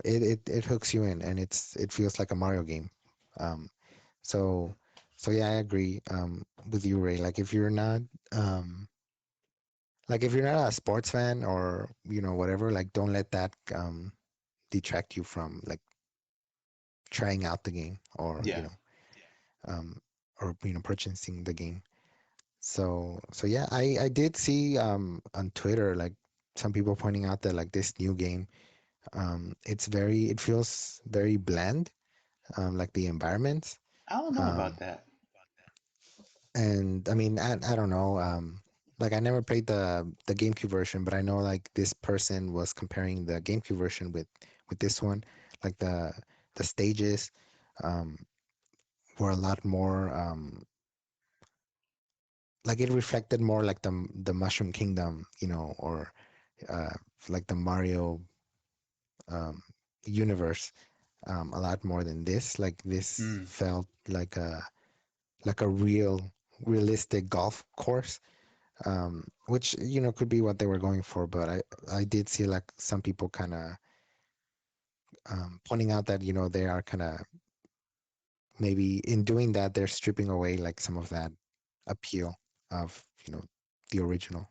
It hooks you in and it feels like a Mario game. Um, so so yeah, I agree with you, Ray. Um, like if you're not a sports fan or whatever, like don't let that detract you from like trying out the game or Yeah. um, purchasing the game. So yeah, I did see on Twitter like some people pointing out that like this new game, it feels very bland, like the environments. I don't know about Um, that. and I mean, I don't know. Like I never played the GameCube version, but I know like this person was comparing the GameCube version with this one. Like the stages um, were a lot more like it reflected more like the Mushroom Kingdom, or uh, like the Mario um, universe, a lot more than this. Like this Hmm. felt like a realistic golf course, which could be what they were going for. But I did see like some people kind of pointing out that they are kind of maybe in doing that they're stripping away like some of that appeal of the original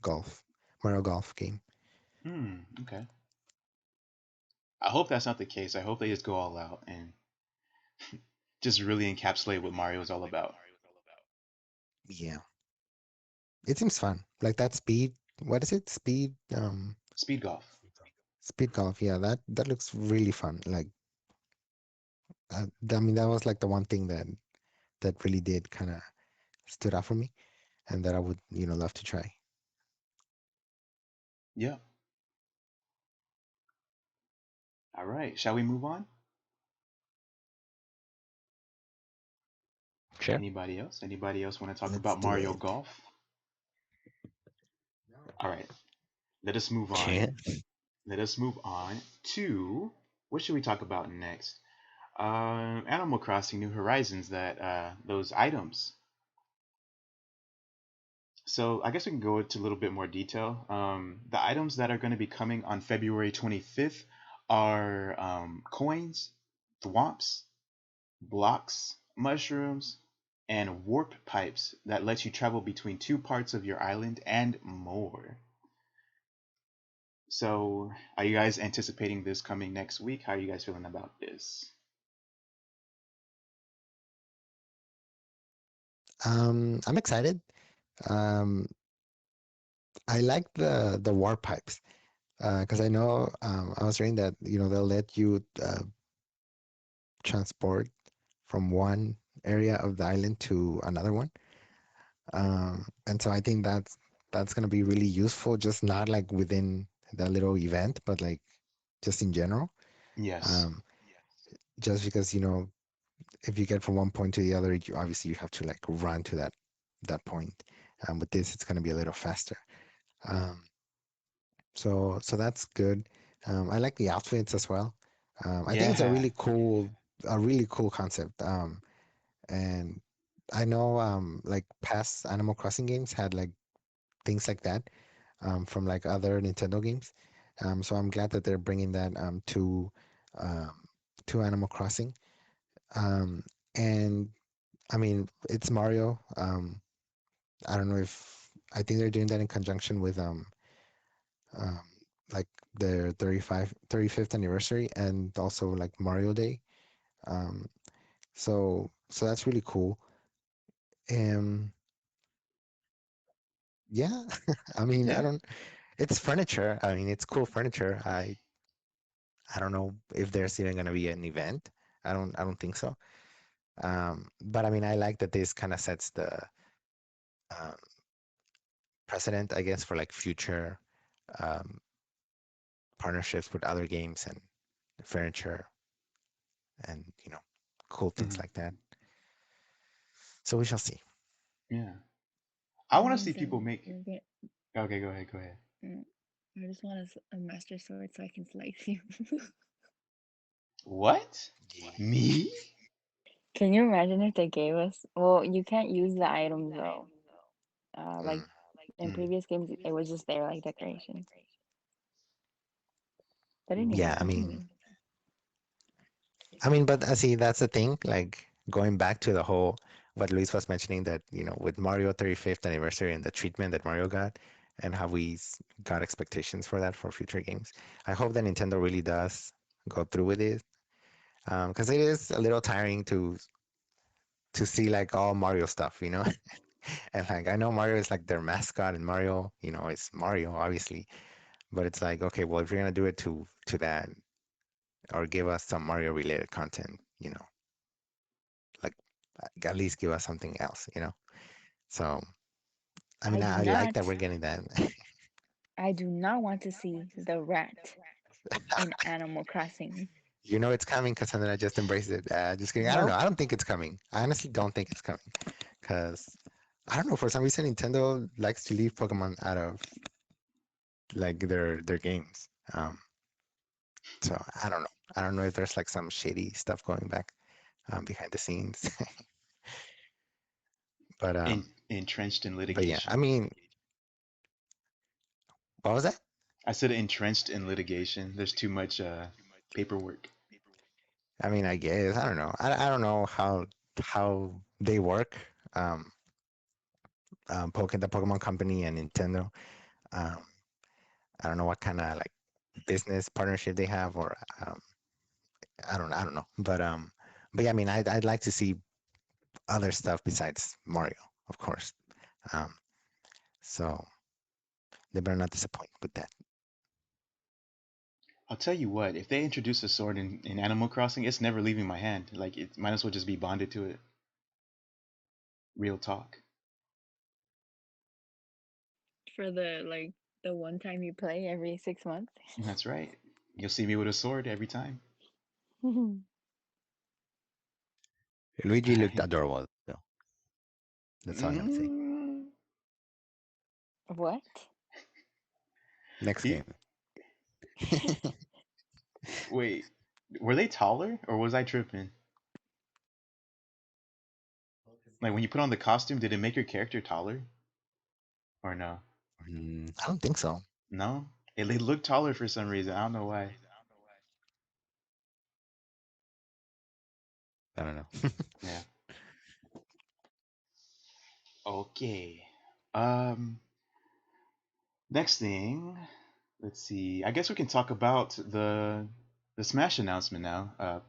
golf Mario Golf game. Hmm. Okay. I hope that's not the case. I hope they just go all out and just really encapsulate what Mario is all about. Yeah, it seems fun. Like that speed. What is it? Speed golf. Speed golf. Yeah, that looks really fun. Like, I mean, that was like the one thing that really did kind of stood out for me, and that I would love to try. Yeah. All right. Shall we move on? sure. Anybody else? Anybody else want to talk Let's about do Mario it. Golf? All right. Let us move Yeah. on. Let us move on to what should we talk about next? Animal Crossing New Horizons. That those items. So I guess we can go into a little bit more detail. The items that are going to be coming on February 25th are coins, thwomps, blocks, mushrooms, and warp pipes that let you travel between two parts of your island and more. So, are you guys anticipating this coming next week? How are you guys feeling about this? I'm excited. Um, I like the war pipes. Because I know I was reading that they'll let you transport from one area of the island to another one, and so I think that's gonna be really useful, just not like within that little event, but like just in general. Yes. Um, just because if you get from one point to the other, you obviously you have to like run to that point. With this, it's gonna be a little faster. Um, so that's good. I like the outfits as well. I think it's Yeah. a really cool concept. And I know like past Animal Crossing games had like things like that from like other Nintendo games. So I'm glad that they're bringing that um, to Animal Crossing. Um, and I mean, it's Mario. I don't know if I think they're doing that in conjunction with um, like their 35th anniversary and also like Mario Day. Um, so that's really cool. Um, yeah, I mean, I Yeah. don't. It's furniture. I mean, it's cool furniture. I don't know if there's even gonna be an event. I don't think so. But I mean, I like that this kind of sets the um, precedent, I guess, for like future um, partnerships with other games and furniture and cool things Hmm. like that. So we shall see. Yeah. I want to see people Amazing. make. Okay, go ahead. Go ahead. Mm, I just want a master sword so I can slice you. What? Me? Can you imagine if they gave us? Well, you can't use the items though. Like Mm. in Mm. previous games, it was just there like decorations. But Yeah, anyway, I mean, continue. but see, that's the thing. Like going back to the whole what Luis was mentioning that with Mario 35th anniversary and the treatment that Mario got, and how got expectations for that for future games. I hope that Nintendo really does go through with it, because it is a little tiring to see like all Mario stuff, and like I know Mario is like their mascot, and Mario, is Mario, obviously, but it's like okay, well, if you're gonna do it to that, or give us some Mario related content, like at least give us something else, So I mean, I do I like that not, we're getting that. I do not want to see the rat in Animal Crossing. It's coming, Cassandra. Just embrace it. Just kidding. I don't know. Nope. I don't think it's coming. I honestly don't think it's coming because I don't know. For some reason, Nintendo likes to leave Pokemon out of like their games. So I don't know. I don't know if there's like some shady stuff going back behind the scenes. but Entrenched in but yeah, I litigation. mean, what was that? I said entrenched in litigation. There's too much paperwork. I mean, I guess I don't know. I don't know how they work. Um, the Pokemon Company and Nintendo. Um, I don't know what kind of like business partnership they have, or I don't know. But yeah, I mean, I'd like to see other stuff besides Mario, of course. Um, so they better not disappoint with that. I'll tell you what, if they introduce a sword in Animal Crossing, it's never leaving my hand. Like it might as well just be bonded to it. Real talk. For the one time you play every 6 months. That's right. You'll see me with a sword every time. Luigi looked adorable, though. That's all I'm gonna say. Mm, What? Next he, game. wait, were they taller or was I tripping? Like when you put on the costume, did it make your character taller or no? Mm, I don't think so. No, they look taller for some reason. I don't know why. I don't know. Yeah. Okay. Um. Next thing, let's see. I guess we can talk about the Smash announcement now.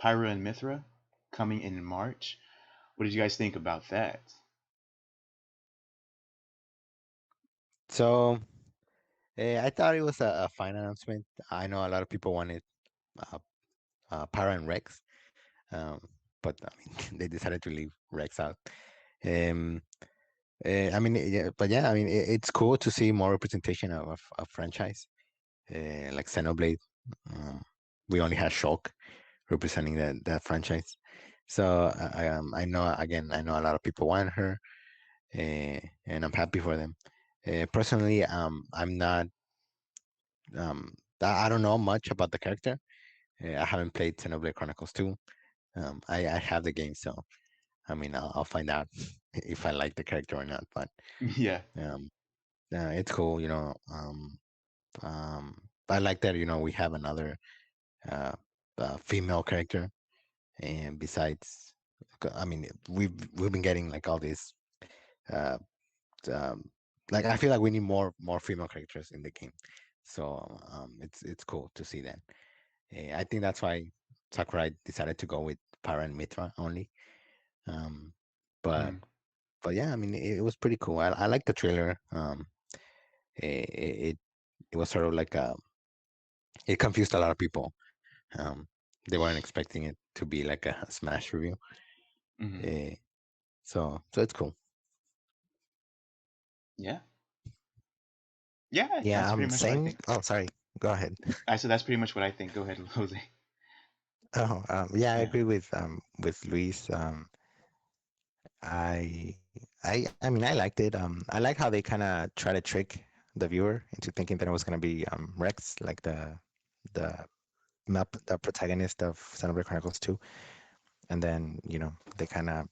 Pyra and Mithra coming in March. What did you guys think about that? So I thought it was a fine announcement. I know a lot of people wanted uh, Para and Rex, um, but I mean they decided to leave Rex out. Um, I mean, yeah, but yeah, I mean it's cool to see more representation of a franchise like Xenoblade. Um, we only had Shulk representing that franchise, so I know again I know a lot of people want her, and I'm happy for them. Personally, I'm not. I don't know much about the character. I haven't played Xenoblade Chronicles 2. I have the game, so I mean, I'll find out if I like the character or not. But Yeah. um, it's cool, I like that, we have another uh, female character, and besides, I mean, we've been getting like all these, uh, um, like I feel like we need more female characters in the game. So it's cool to see that. I think that's why Sakurai decided to go with Para and Mitra only. Um, but Mm. but yeah, I mean, it was pretty cool. I like the trailer. It, it it was sort of like it confused a lot of people. Um, they weren't expecting it to be like a Smash review. Hmm. Uh, so it's cool. Yeah. Yeah, Yeah, that's pretty much what I same. think. Oh, sorry. Go ahead. I said that's pretty much what I think. Go ahead, Jose. Oh, yeah, I Yeah. agree with Luis. I mean, I liked it. I like how they kind of try to trick the viewer into thinking that it was gonna be Rex, like the the protagonist of Xenoblade Chronicles 2, and then they kind of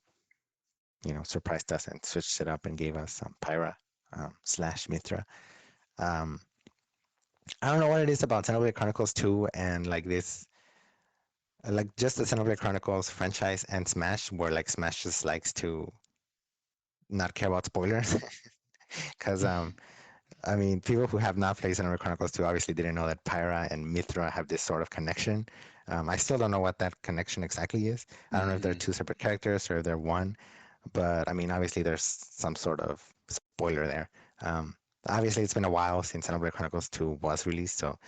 surprised us and switched it up and gave us Pyra slash Mithra. Um, I don't know what it is about Xenoblade Chronicles 2 and like this, like just the Xenoblade Chronicles franchise and Smash, where like Smash just likes to not care about spoilers. Because I mean, people who have not played Xenoblade Chronicles 2 obviously didn't know that Pyra and Mithra have this sort of connection. I still don't know what that connection exactly is. I don't know if they're Hmm. two separate characters or if they're one, but I mean, obviously there's some sort of spoiler there. Um, Obviously, it's been a while since Xenoblade Chronicles 2 was released, so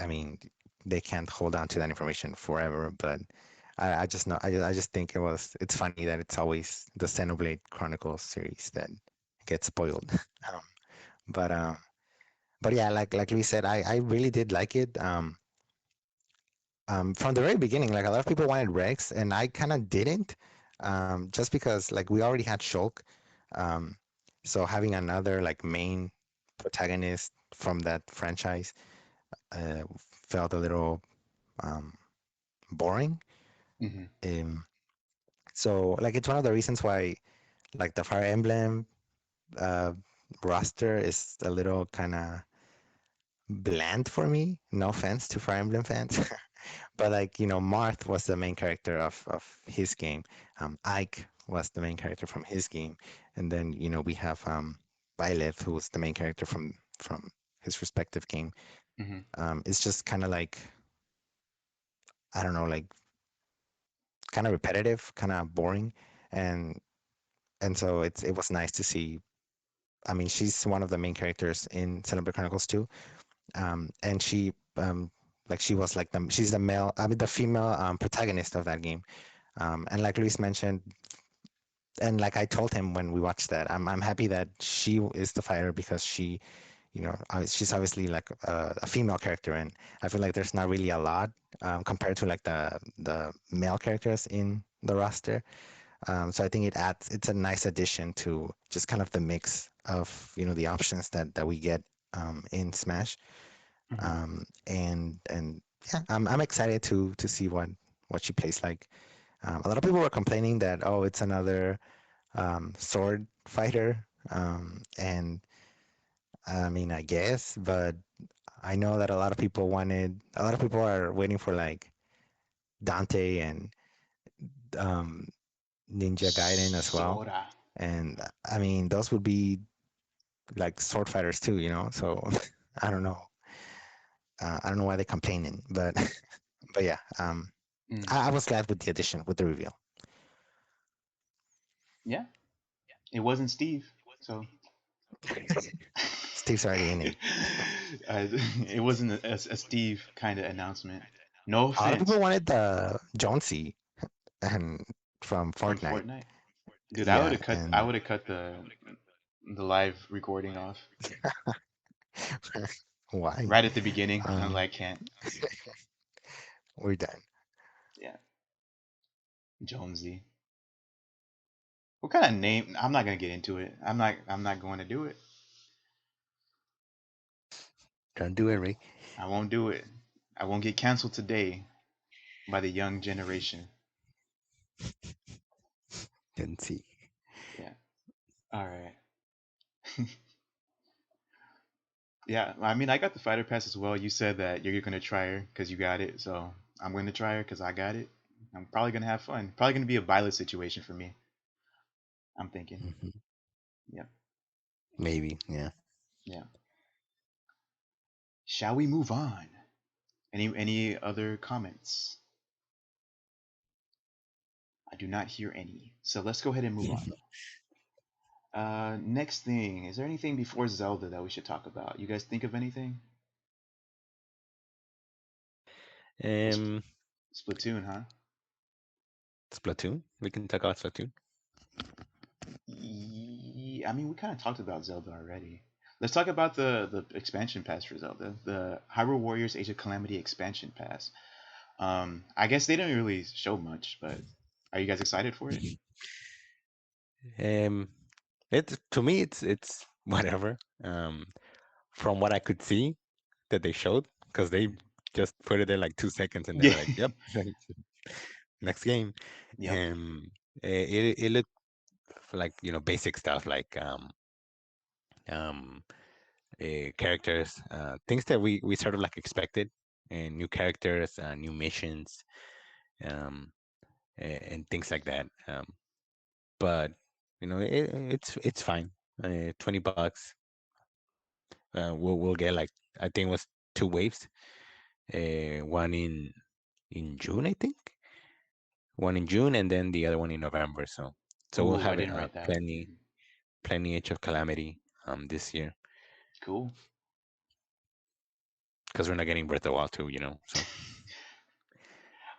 I mean, they can't hold on to that information forever. But I just know, I just think it's funny that it's always the Xenoblade Chronicles series that gets spoiled. Um, but um, but yeah, like we said, I really did like it. From the very beginning, like a lot of people wanted Rex, and I kind of didn't, just because like we already had Shulk, um, so having another like main protagonist from that franchise uh, felt a little um, boring. Hmm. Um, so like it's one of the reasons why like the Fire Emblem uh, roster is a little kind of bland for me. No offense to Fire Emblem fans. But like Marth was the main character of his game. Ike was the main character from his game, and then we have Byleth, who was the main character from his respective game. Hmm. It's just kind of like, I don't know, like kind of repetitive, kind of boring, and so it was nice to see. I mean, she's one of the main characters in Xenoblade Chronicles 2, and she was like she's the male, I mean the female protagonist of that game. And like Luis mentioned, and like I told him when we watched that, I'm happy that she is the fighter because she's obviously like a female character, and I feel like there's not really a lot compared to like the male characters in the roster. So I think it's a nice addition to just kind of the mix of the options that we get in Smash. Hmm. And yeah, I'm excited to see what she plays like. A lot of people were complaining that, oh, it's another sword fighter, and I mean, I guess, but I know that a lot of people are waiting for like Dante and um, Ninja Gaiden as well. Sora. And I mean, those would be like sword fighters too, So I don't know. I don't know why they're complaining, but but yeah, Mm. I was glad with the addition, with the reveal. Yeah. It wasn't Steve, so. Steve's already in it. it wasn't a Steve kind of announcement. No A lot of people offense. wanted the Jonesy and from From Fortnite. Fortnite. Dude, I would Yeah, have cut. I and would have cut the live recording off why? right at the beginning. I'm Um, like, can't. we're done. Yeah, Jonesy. What kind of name? I'm not gonna get into it. I'm not. I'm not going to do it. Don't do it, Ray. I won't do it. I won't get canceled today by the young generation. Didn't see. Yeah. All right. Yeah. I mean, I got the fighter pass as well. You said that you're gonna try her because you got it. So I'm going to try her because I got it. I'm probably gonna have fun. Probably gonna be a Violet situation for me. I'm thinking. Hmm. Yeah. Maybe, yeah. Yeah. Shall we move on? Any other comments? I do not hear any. So let's go ahead and move on. Next thing, is there anything before Zelda that we should talk about? You guys think of anything? Or Um, Splatoon, huh? Splatoon. We can talk about Splatoon. I mean, we kind of talked about Zelda already. Let's talk about the expansion pass for Zelda, the Hyrule Warriors Age of Calamity expansion pass. I guess they didn't really show much, but are you guys excited for it? Um, it to me, it's whatever. From what I could see that they showed, because they just put it there like 2 seconds, and they Yeah. were like, "Yep, next game." Yep. And it looked like basic stuff like um characters, things that we sort of like expected, and new characters, new missions, um, and things like that. But it's fine. $20. We'll get like, I think it was two waves. One in June, I think. One in June, and then the other one in November. So we'll Ooh, I have didn't write that. plenty Age of Calamity this year, Cool. because we're not getting Breath of the Wild too. So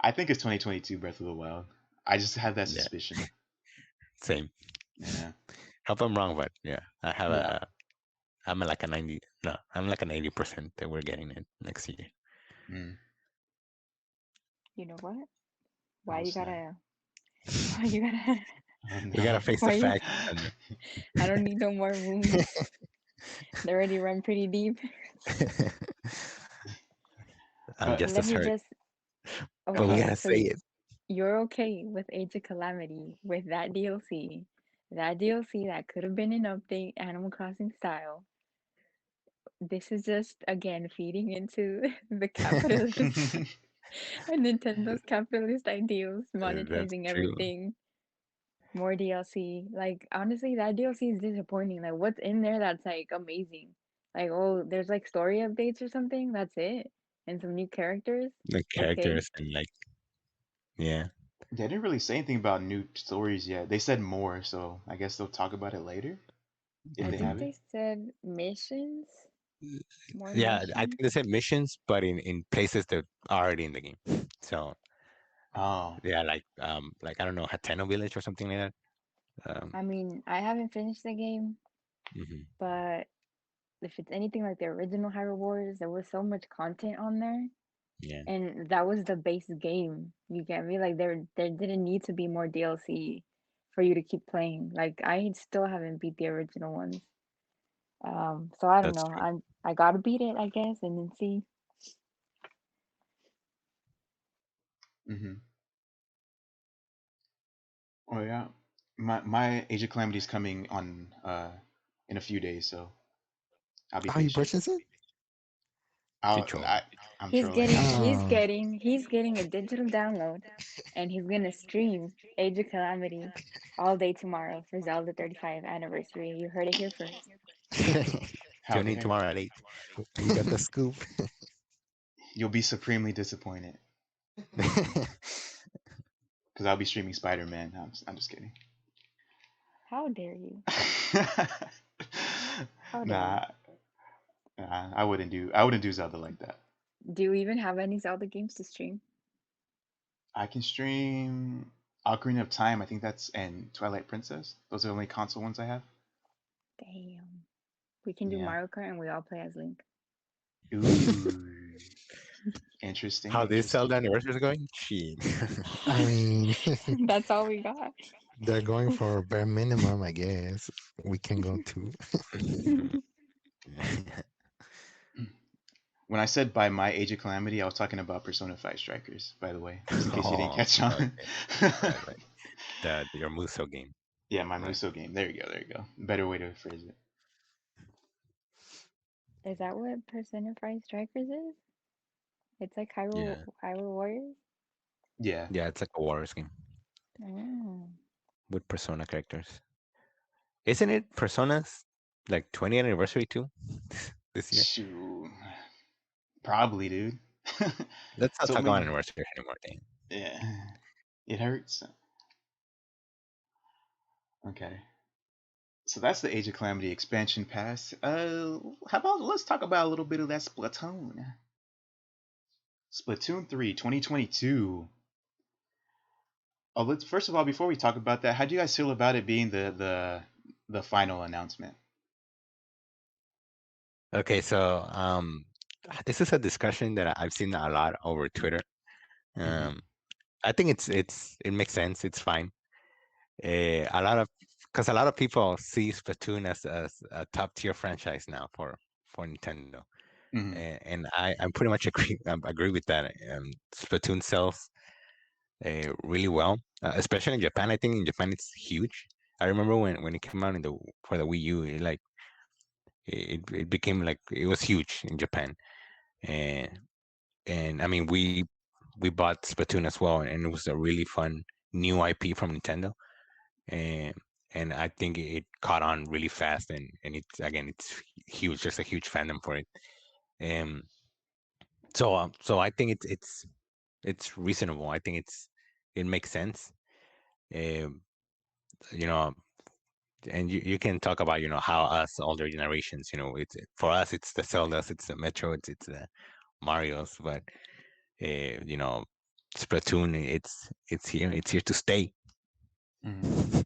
I think it's 2022 Breath of the Wild. I just have that yeah, suspicion. same. Yeah. Hope I'm wrong, but yeah, Yeah. I'm like a 90. No, I'm like a 90% that we're getting it next year. Mm. You know what? Why Oh you snap. gotta? Why you gotta? Oh We gotta no. face the Why you? fact. And I don't need no more wounds. They already run pretty deep. I'm But just Let as me hurt, just. but we uh-huh. Okay, gotta so say it. you're okay with Age of Calamity with that DLC. That DLC that could have been an update, Animal Crossing style. This is just again feeding into the capitalist and Nintendo's capitalist ideals, That's monetizing true. everything, more DLC. Like honestly, that DLC is disappointing. Like what's in there that's like amazing? Like oh, there's like story updates or something. That's it, and some new characters. The Okay, characters and like, yeah, They didn't really say anything about new stories yet. They said more, so I guess they'll talk about it later if I they hmm, have think it. they said missions, more yeah. I missions. think they said missions, but in places that are already in the game. So Oh. yeah, like I don't know, Hateno Village or something like that. I mean, I haven't finished the game, Hmm. but if it's anything like the original Hyrule Warriors, there was so much content on there, Yeah, and that was the base game. You get me? Like there didn't need to be more DLC for you to keep playing. Like I still haven't beat the original ones. So I don't that's know. true. I gotta beat it, I guess, and then see. Mm-hmm. Oh yeah. My Age of Calamity is coming on in a few days, so I'll be Oh, you patient. purchased it? You I'll trolling. I I'm trolling. Oh, He's getting a digital download, and he's gonna stream Age of Calamity all day tomorrow for Zelda 35th anniversary. You heard it here first. How Tune in dare. tomorrow at 8. we got the scoop. You'll be supremely disappointed because I'll be streaming Spider-Man. I'm just kidding. How dare you? How dare Nah, you? I wouldn't do Zelda like that. Do you even have any Zelda games to stream? I can stream Ocarina of Time. I think that's and Twilight Princess. Those are the only console ones I have. Damn. We can do Yeah. Mario Kart and we all play as Link. Ooh. Interesting. How this Interesting. Zelda anniversary is going? Shit. I mean, That's all we got. they're going for bare minimum, I guess. We can go to. When I said by my age of calamity, I was talking about Persona 5 Strikers, by the way, just in case you didn't Oh, catch on. okay. Right. Your Muso game. Yeah, my Right. Muso game. There you go. There you go. Better way to phrase it. Is that what Persona 5 Strikers is? It's like Yeah. Hyrule Warriors? Yeah. Yeah, it's like a Warriors game Oh. with Persona characters. Isn't it Persona's like 20th anniversary too this year? Shoot. Probably, dude. Let's not So talk about many. anniversary anymore, Dan. Yeah. It hurts. Okay. So that's the Age of Calamity expansion pass. How about let's talk about a little bit of that Splatoon. Splatoon 3 2022. Oh, let's first of all, before we talk about that, how do you guys feel about it being the final announcement? Okay, so this is a discussion that I've seen a lot over Twitter. Hmm. Um, I think it makes sense. It's fine. A lot of because a lot of people see Splatoon as a top tier franchise now for Nintendo, Hmm. and I pretty much agree agree with that. Splatoon sells really well, especially in Japan. I think in Japan it's huge. I remember when it came out in the for the Wii U, it became like it was huge in Japan, and and I mean we bought Splatoon as well, and it was a really fun new IP from Nintendo, and and I think it caught on really fast, and it's again it's huge, just a huge fandom for it, and so I think it's reasonable. I think it makes sense. Um, you know, and you can talk about how us older generations, it's for us it's the Zeldas, it's the Metroids, it's the Mario's, but you know, Splatoon, it's here to stay. Hmm.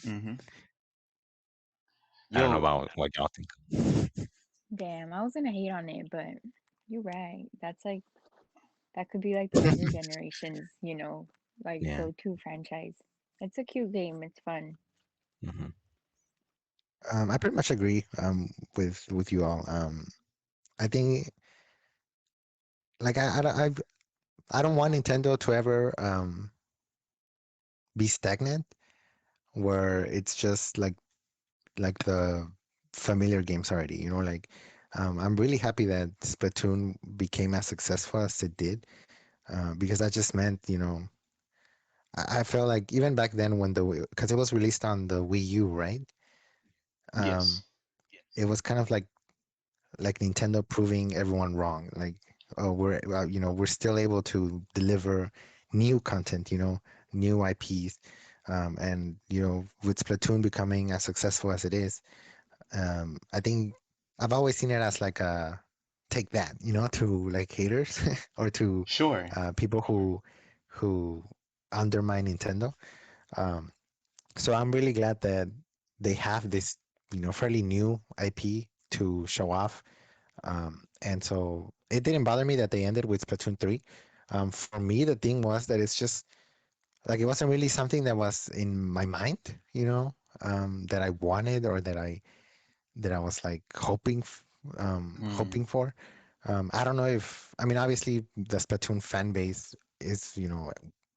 Hmm. I don't know Yo, about what y'all think. Damn, I was gonna hate on it, but you're right. That could be like the younger generation's, like Yeah. go-to franchise. It's a cute game. It's fun. Hmm. I pretty much agree with you all. I think like I don't want Nintendo to ever be stagnant where it's just like the familiar games already. Like I'm really happy that Splatoon became as successful as it did because that just meant I felt like even back then when because it was released on the Wii U, right? Um, yes. it was kind of like Nintendo proving everyone wrong. Like, oh, we're still able to deliver new content, new IPs, and with Splatoon becoming as successful as it is, I think I've always seen it as like a take that, to like haters or to Sure. people who undermine Nintendo. Um, so I'm really glad that they have this, fairly new IP to show off. And so it didn't bother me that they ended with Splatoon 3. For me, the thing was that it's just like it wasn't really something that was in my mind, that I wanted or that I was like Mm. hoping for. I don't know if I mean obviously the Splatoon fan base is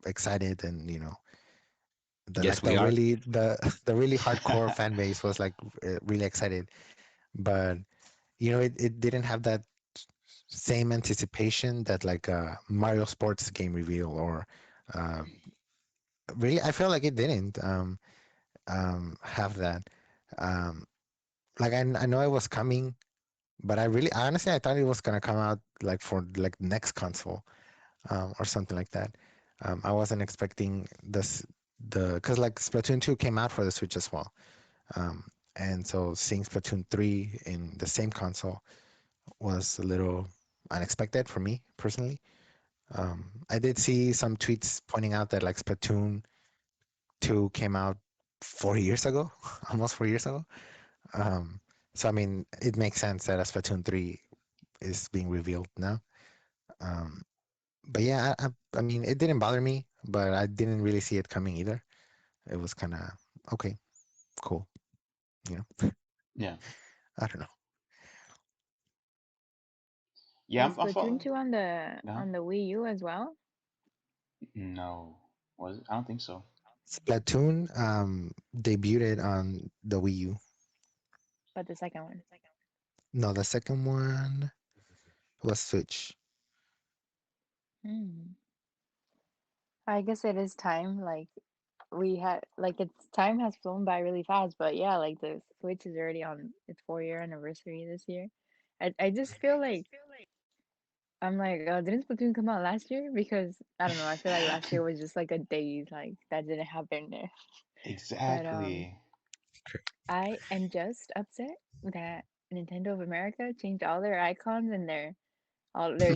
excited and the Yes, like we the are. really the really hardcore fan base was like really excited, but it didn't have that same anticipation that like a Mario Sports game reveal or uh, really I feel like it didn't have that. Um, like I know it was coming, but I honestly I thought it was gonna come out like for like next console or something like that. I wasn't expecting the because like Splatoon 2 came out for the Switch as well. Um, and so seeing Splatoon 3 in the same console was a little unexpected for me personally. I did see some tweets pointing out that like Splatoon 2 came out 4 years ago, almost 4 years ago. Um, so I mean, it makes sense that a Splatoon 3 is being revealed now. Um, but yeah, I mean, it didn't bother me, but I didn't really see it coming either. It was kind of okay, cool. You know, Yeah. I don't know. Yeah, Was I'm Splatoon following. 2 on No, the Wii U as well? no, was it? I don't think so. Splatoon debuted on the Wii U. But the second one. No, the second one was Switch. Hmm. I guess it is time. Like we had, like it's time has flown by really fast. But yeah, like the Switch is already on its 4 year anniversary this year. I just feel like I'm like, didn't Splatoon come out last year? Because I don't know. I feel like last year was just like a daze, like that didn't happen there. But Exactly. I am just upset that Nintendo of America changed all their icons and their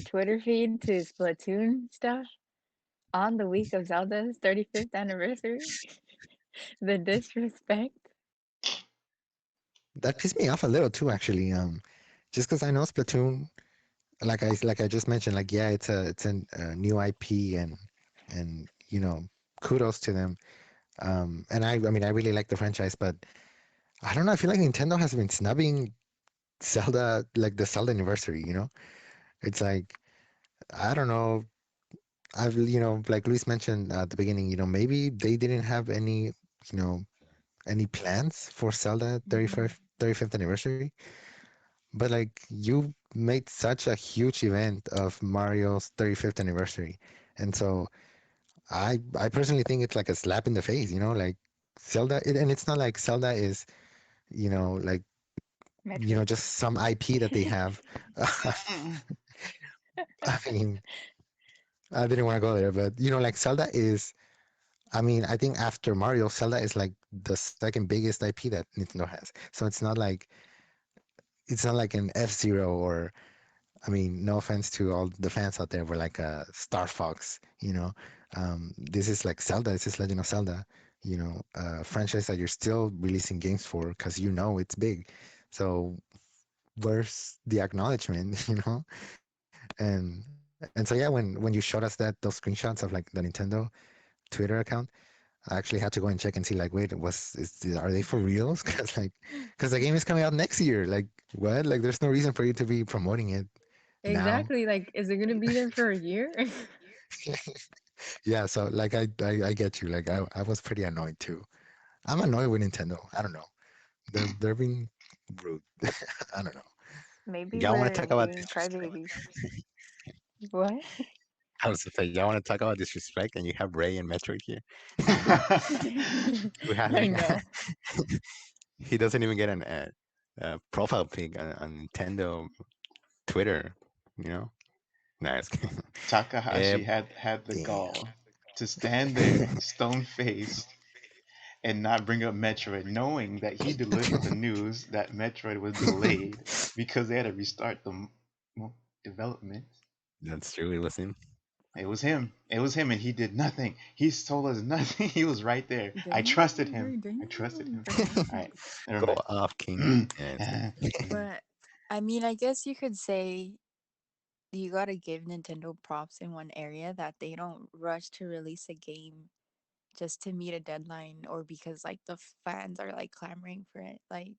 Twitter feed to Splatoon stuff on the week of Zelda's 35th anniversary. The disrespect. That pissed me off a little too, actually. Just because I know Splatoon, like I just mentioned, like yeah, it's a new IP, and kudos to them. And I mean, I really like the franchise, but I don't know. I feel like Nintendo has been snubbing Zelda, like the Zelda anniversary. It's like I don't know. Like Luis mentioned at the beginning, maybe they didn't have know, any plans for Zelda Mhm. 35th anniversary. But like you made such a huge event of Mario's 35th anniversary. And so I personally think it's like a slap in the face, like and it's not like Zelda is, like, Metroid. just some IP that they have. Mm. I mean, I didn't want to go there, but like Zelda is, I mean, I think after Mario, Zelda is like the second biggest IP that Nintendo has. So it's not like an F-Zero, or I mean, no offense to all the fans out there, were like a Star Fox, this is like Zelda, this is Legend of Zelda, a franchise that you're still releasing games for because it's big. So where's the acknowledgement, And so yeah, when you showed us those screenshots of like the Nintendo Twitter account, I actually had to go and check and see like, wait, are they for reals? Because the game is coming out next year. Like what? Like there's no reason for you to be promoting it now. Exactly. Like, is it gonna be there for a year? Yeah, so like I get you. Like I was pretty annoyed too. I'm annoyed with Nintendo. I don't know. They're being rude. I don't know. Maybe Y'all want to we're talk about being disrespect? crybabies. What? I was to say, y'all want to talk about disrespect, and you have Ray and Metroid here, who I hasn't. know. He doesn't even get a profile pic on Nintendo Twitter. You know, nice. uh, Takahashi had the damn. gall to stand there, stone faced, and not bring up Metroid, knowing that he delivered the news that Metroid was delayed because they had to restart the development. That's true. It was him. It was him. It was him, and he did nothing. He told us nothing. He was right there. I trusted him. Damn, I trusted him. damn. All right, never Go mind. off, King. Yeah, it's good. But I mean, I guess you could say you gotta give Nintendo props in one area that they don't rush to release a game just to meet a deadline or because like the fans are like clamoring for it. Like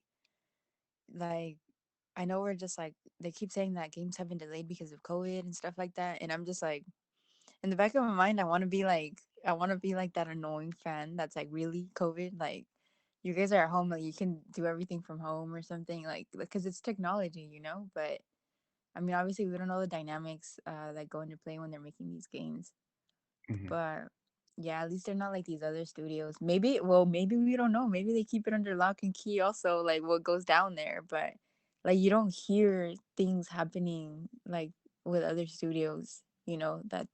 I know we're just like they keep saying that games have been delayed because of COVID and stuff like that, and I'm just like in the back of my mind, I want to be like that annoying fan that's like really COVID, like you guys are at home, like you can do everything from home or something, like because it's technology, But I mean, obviously, we don't know the dynamics that go into play when they're making these games. Mhm. But yeah, at least they're not like these other studios. Maybe we don't know. Maybe they keep it under lock and key. Also, like what goes down there, but like you don't hear things happening like with other studios. That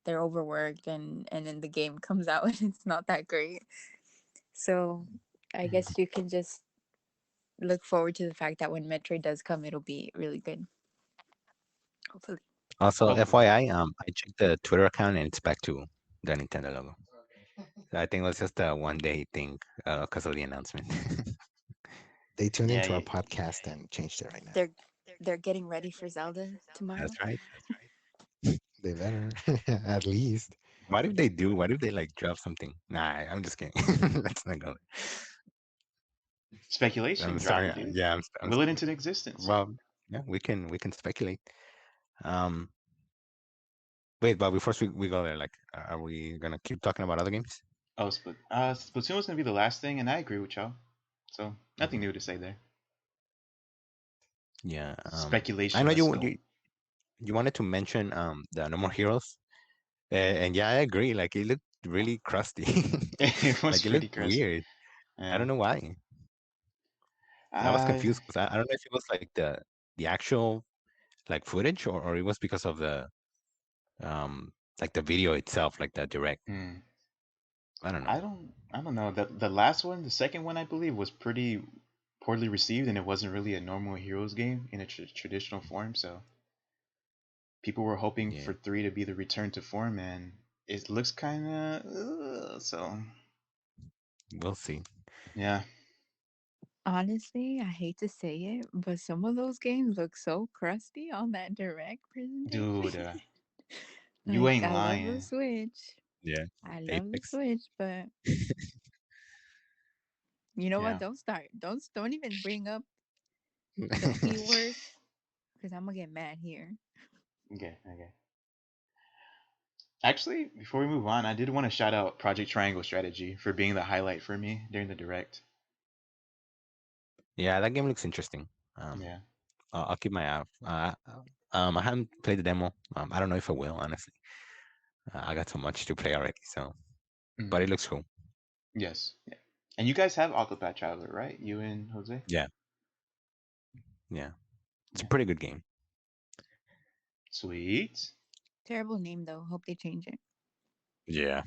they're overworked and then the game comes out and it's not that great. So I Mhm. guess you can just look forward to the fact that when Metroid does come, it'll be really good. Hopefully. Also, Hopefully. FYI, I checked the Twitter account and it's back to the Nintendo logo. So I think it was just a 1 day thing because of the announcement. They tuned Yeah, into our yeah. podcast and changed it right now. They're they're getting ready for Zelda tomorrow. That's right. They better, at least. What if they do? What if they like drop something? Nah, I'm just kidding. Let's not go. I'm Speculation. Drop starting. it, dude. Yeah, Will it into existence. well, yeah, we can speculate. Um, wait, but before we go there, like, are we gonna keep talking about other games? Oh, Splatoon was gonna be the last thing, and I agree with y'all. So nothing Hmm. new to say there. Yeah. I Speculation. know Let's you go. you wanted to mention the No More Heroes, and yeah, I agree. Like, it looked really crusty. It was Like, it pretty looked crusty. weird. I Yeah. don't know why. I was I confused because I don't know if it was like the actual like footage, or it was because of the um like the video itself, like the direct. hmm, I don't know. I don't know. The last one, the second one, I believe, was pretty poorly received, and it wasn't really a normal Heroes game in a traditional form. So people were hoping Yeah, for three to be the return to form, and it looks kind of so. we'll see. Yeah, Honestly, I hate to say it, but some of those games look so crusty on that direct presentation. dude, you Like, ain't I love the lying. Switch. Yeah, I love the Apex. Switch, but you know what? Yeah. Don't start. Don't even bring up the P word because I'm gonna get mad here. Okay. Okay. Actually, before we move on, I did want to shout out Project Triangle Strategy for being the highlight for me during the direct. Yeah, that game looks interesting. Um, Yeah. I'll keep my eye out. I haven't played the demo. I don't know if I will, honestly. I got so much to play already, so but Hmm. it looks cool. Yes. Yeah. And you guys have Octopath Traveler, right? You and Jose. Yeah, yeah, it's a Yeah. pretty good game. Sweet. Terrible name though. Hope they change it. Yeah,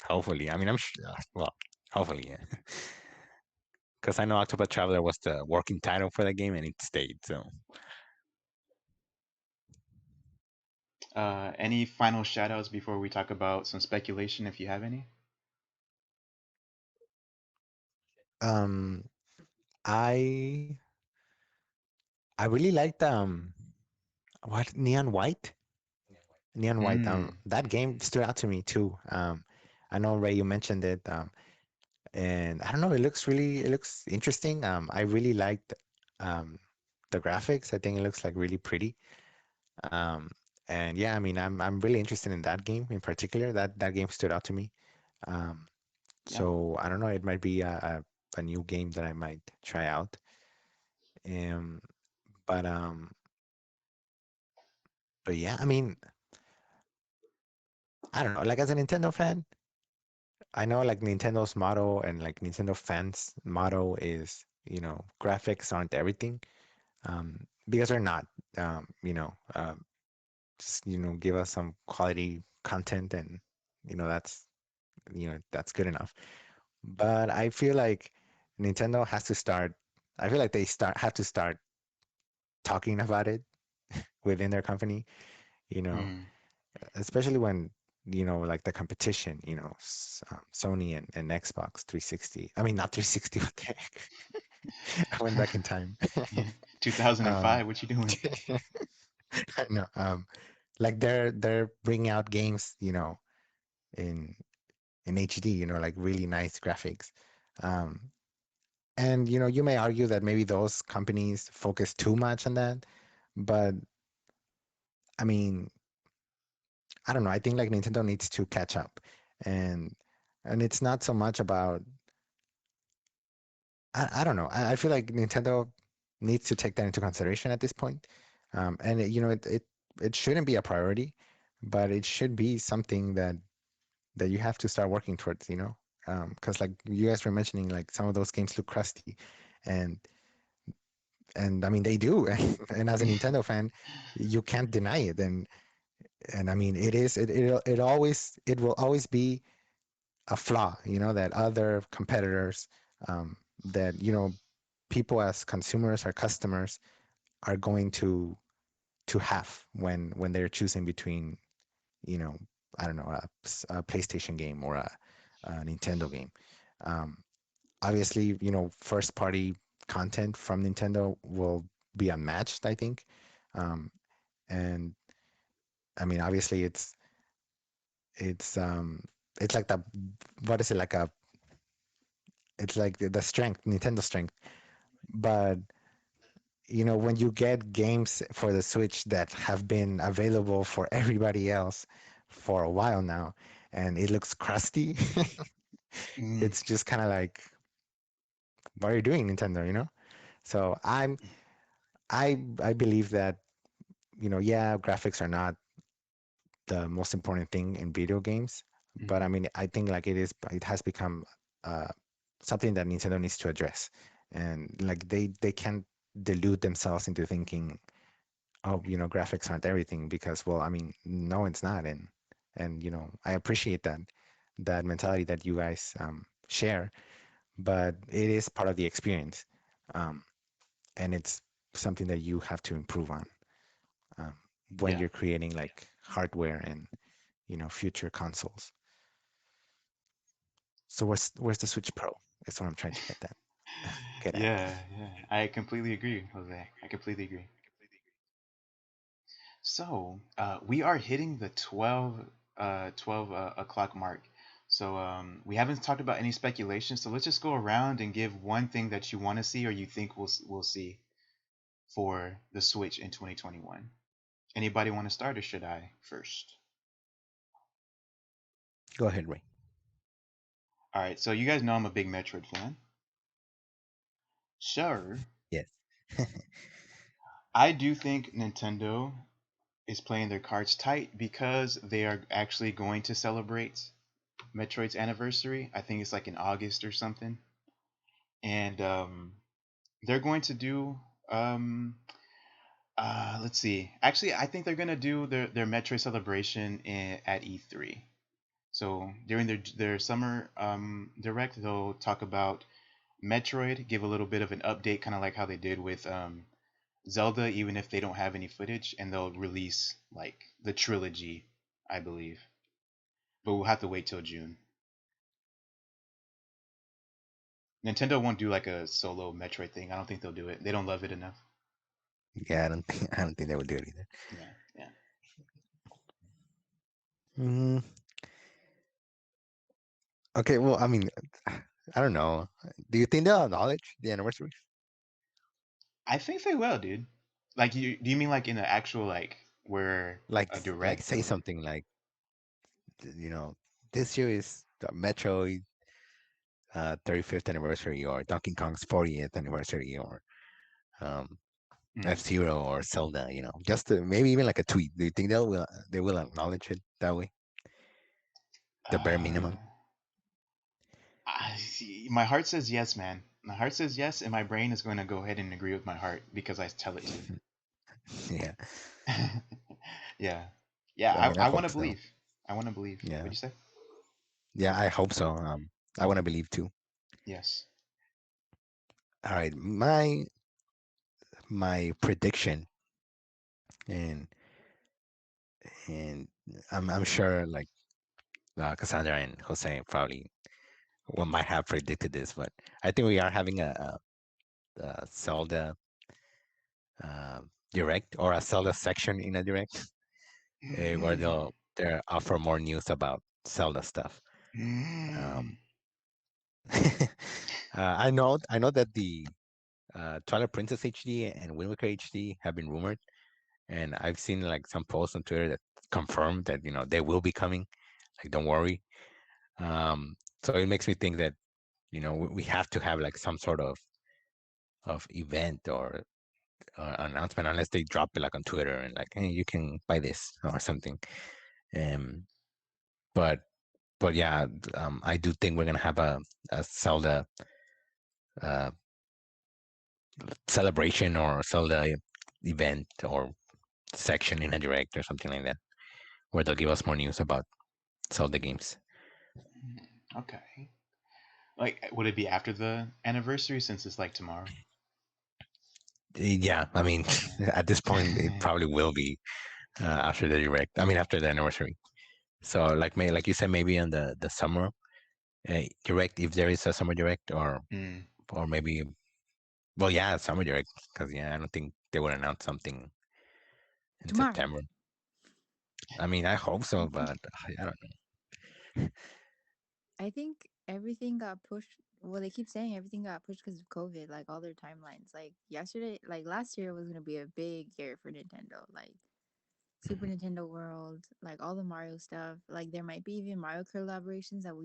hopefully. I mean, I'm sure. Well, hopefully, yeah. Because I know Octopath Traveler was the working title for that game, and it stayed. So Any final shout outs before we talk about some speculation, if you have any? Um, I I really liked what Neon White. Neon White. Mm. That game stood out to me too. I know Ray, you mentioned it. And I don't know, it looks interesting. I really liked um the graphics. I think it looks like really pretty. Um, and yeah, I mean, I'm really interested in that game in particular. That game stood out to me. Um, Yeah. so I don't know, it might be a new game that I might try out. Um, but um, but yeah, I mean, I don't know. Like as a Nintendo fan, I know like Nintendo's motto and like Nintendo fans' motto is, graphics aren't everything. Because they're not. You know, just give us some quality content, and that's that's good enough. But I feel like Nintendo has to start. I feel like they start have to start talking about it within their company. You know, Mm. especially when like the competition. Sony and Xbox 360. I mean, not 360. What the heck? I went back in time. Yeah. um, 2005. What you doing? I know. Like they're bringing out games, in HD, like really nice graphics. Um, and you may argue that maybe those companies focus too much on that, but I mean, I don't know. I think like Nintendo needs to catch up, and it's not so much about. I don't know. I feel like Nintendo needs to take that into consideration at this point, and it shouldn't be a priority, but it should be something that you have to start working towards, because like you guys were mentioning, like some of those games look crusty, and I mean they do, and as a Nintendo fan, you can't deny it, and I mean it will always be a flaw, that other competitors, that people as consumers or customers are going to have when they're choosing between, you know, I don't know, a PlayStation game or a Nintendo game. Um, Obviously, first party content from Nintendo will be unmatched, I think. Um, and I mean, obviously, it's um, it's like the what is it like a it's like the strength, Nintendo strength. But when you get games for the Switch that have been available for everybody else for a while now, and it looks crusty, Mm, it's just kind of like, what are you doing, Nintendo? So I believe that, yeah, graphics are not the most important thing in video games, but I mhm. mean, I think like it has become uh, something that Nintendo needs to address, and like they can't delude themselves into thinking, oh, graphics aren't everything, because, well, I mean, no, it's not, and I appreciate that mentality that you guys share, but it is part of the experience, um, and it's something that you have to improve on um, when Yeah. you're creating like hardware and future consoles. So where's the Switch Pro? That's what I'm trying to get at. Yeah, yeah. I completely agree, Jose. I completely agree. So, we are hitting the 12 o'clock mark. So, we haven't talked about any speculation. So let's just go around and give one thing that you want to see or you think we'll see for the Switch in 2021. Anybody want to start or should I first? Go ahead, Ray. All right. So you guys know I'm a big Metroid fan. Sure. Yes. I do think Nintendo is playing their cards tight because they are actually going to celebrate Metroid's anniversary. I think it's like in August or something, and they're going to do. Um, let's see. Actually, I think they're gonna do their Metroid celebration at E3. So during their summer direct, they'll talk about Metroid, give a little bit of an update, kind of like how they did with Zelda, even if they don't have any footage, and they'll release like the trilogy, I believe. But we'll have to wait till June. Nintendo won't do like a solo Metroid thing. I don't think they'll do it. They don't love it enough. Yeah, I don't think they would do it either. Yeah, yeah. Mm, okay, well, I mean, I don't know. Do you think they'll acknowledge the anniversary? I think they will, dude. Like, do you mean like in the actual like where Like, a like direct say or? something like, you know, this year is the Metroid 35th anniversary, or Donkey Kong's 40th anniversary, or um, Mm, F-Zero or Zelda. Just maybe even like a tweet. Do you think they will acknowledge it that way? The bare minimum. uh, I see. My heart says yes, man. My heart says yes, and my brain is going to go ahead and agree with my heart because I tell it Yeah. to. Yeah, yeah. I mean, I I want hope to so. believe. I want to believe. Yeah. What'd you say? Yeah, I hope so. I want to believe too. Yes. All right, my prediction, and and I'm sure like Cassandra and Jose probably might have predicted this, but I think we are having a Zelda direct, or a Zelda section in a direct, where they'll offer more news about Zelda stuff. Um, I know that the Twilight Princess HD and Wind Waker HD have been rumored, and I've seen like some posts on Twitter that confirm that they will be coming. Like, don't worry. So it makes me think that we have to have like some sort of event, or announcement, unless they drop it like on Twitter and like, hey, you can buy this or something. Um, but yeah, I do think we're gonna have a Zelda uh, celebration, or Zelda event, or section in a direct or something like that, where they'll give us more news about Zelda games. Okay. Like, would it be after the anniversary since it's like tomorrow? Yeah, I mean, at this point, it probably will be after the direct. I mean, after the anniversary. So, like you said, maybe in the summer direct, if there is a summer direct, Mm. or maybe, well, yeah, summer direct, because yeah, I don't think they would announce something in Tomorrow. September. I mean, I hope so, but I don't I think everything got pushed. Well, they keep saying everything got pushed because of COVID, like all their timelines. Like yesterday, like last year was gonna be a big year for Nintendo. Like Super know. Nintendo World, like all the Mario stuff. Like there might be even Mario collaborations that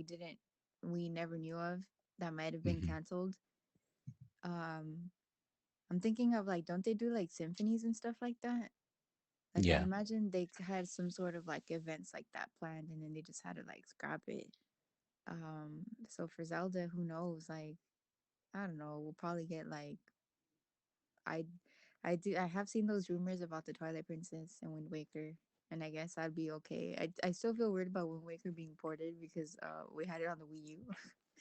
we never knew of that might have been Hmm. canceled. Um, I'm thinking of like, don't they do like symphonies and stuff like that? Like I Yeah. imagine they had some sort of like events like that planned, and then they just had to like scrap it. So for Zelda, who knows? Like I don't know. We'll probably get like I I have seen those rumors about the Twilight Princess and Wind Waker, and I guess I'd be okay. I still feel weird about Wind Waker being ported because we had it on the Wii U,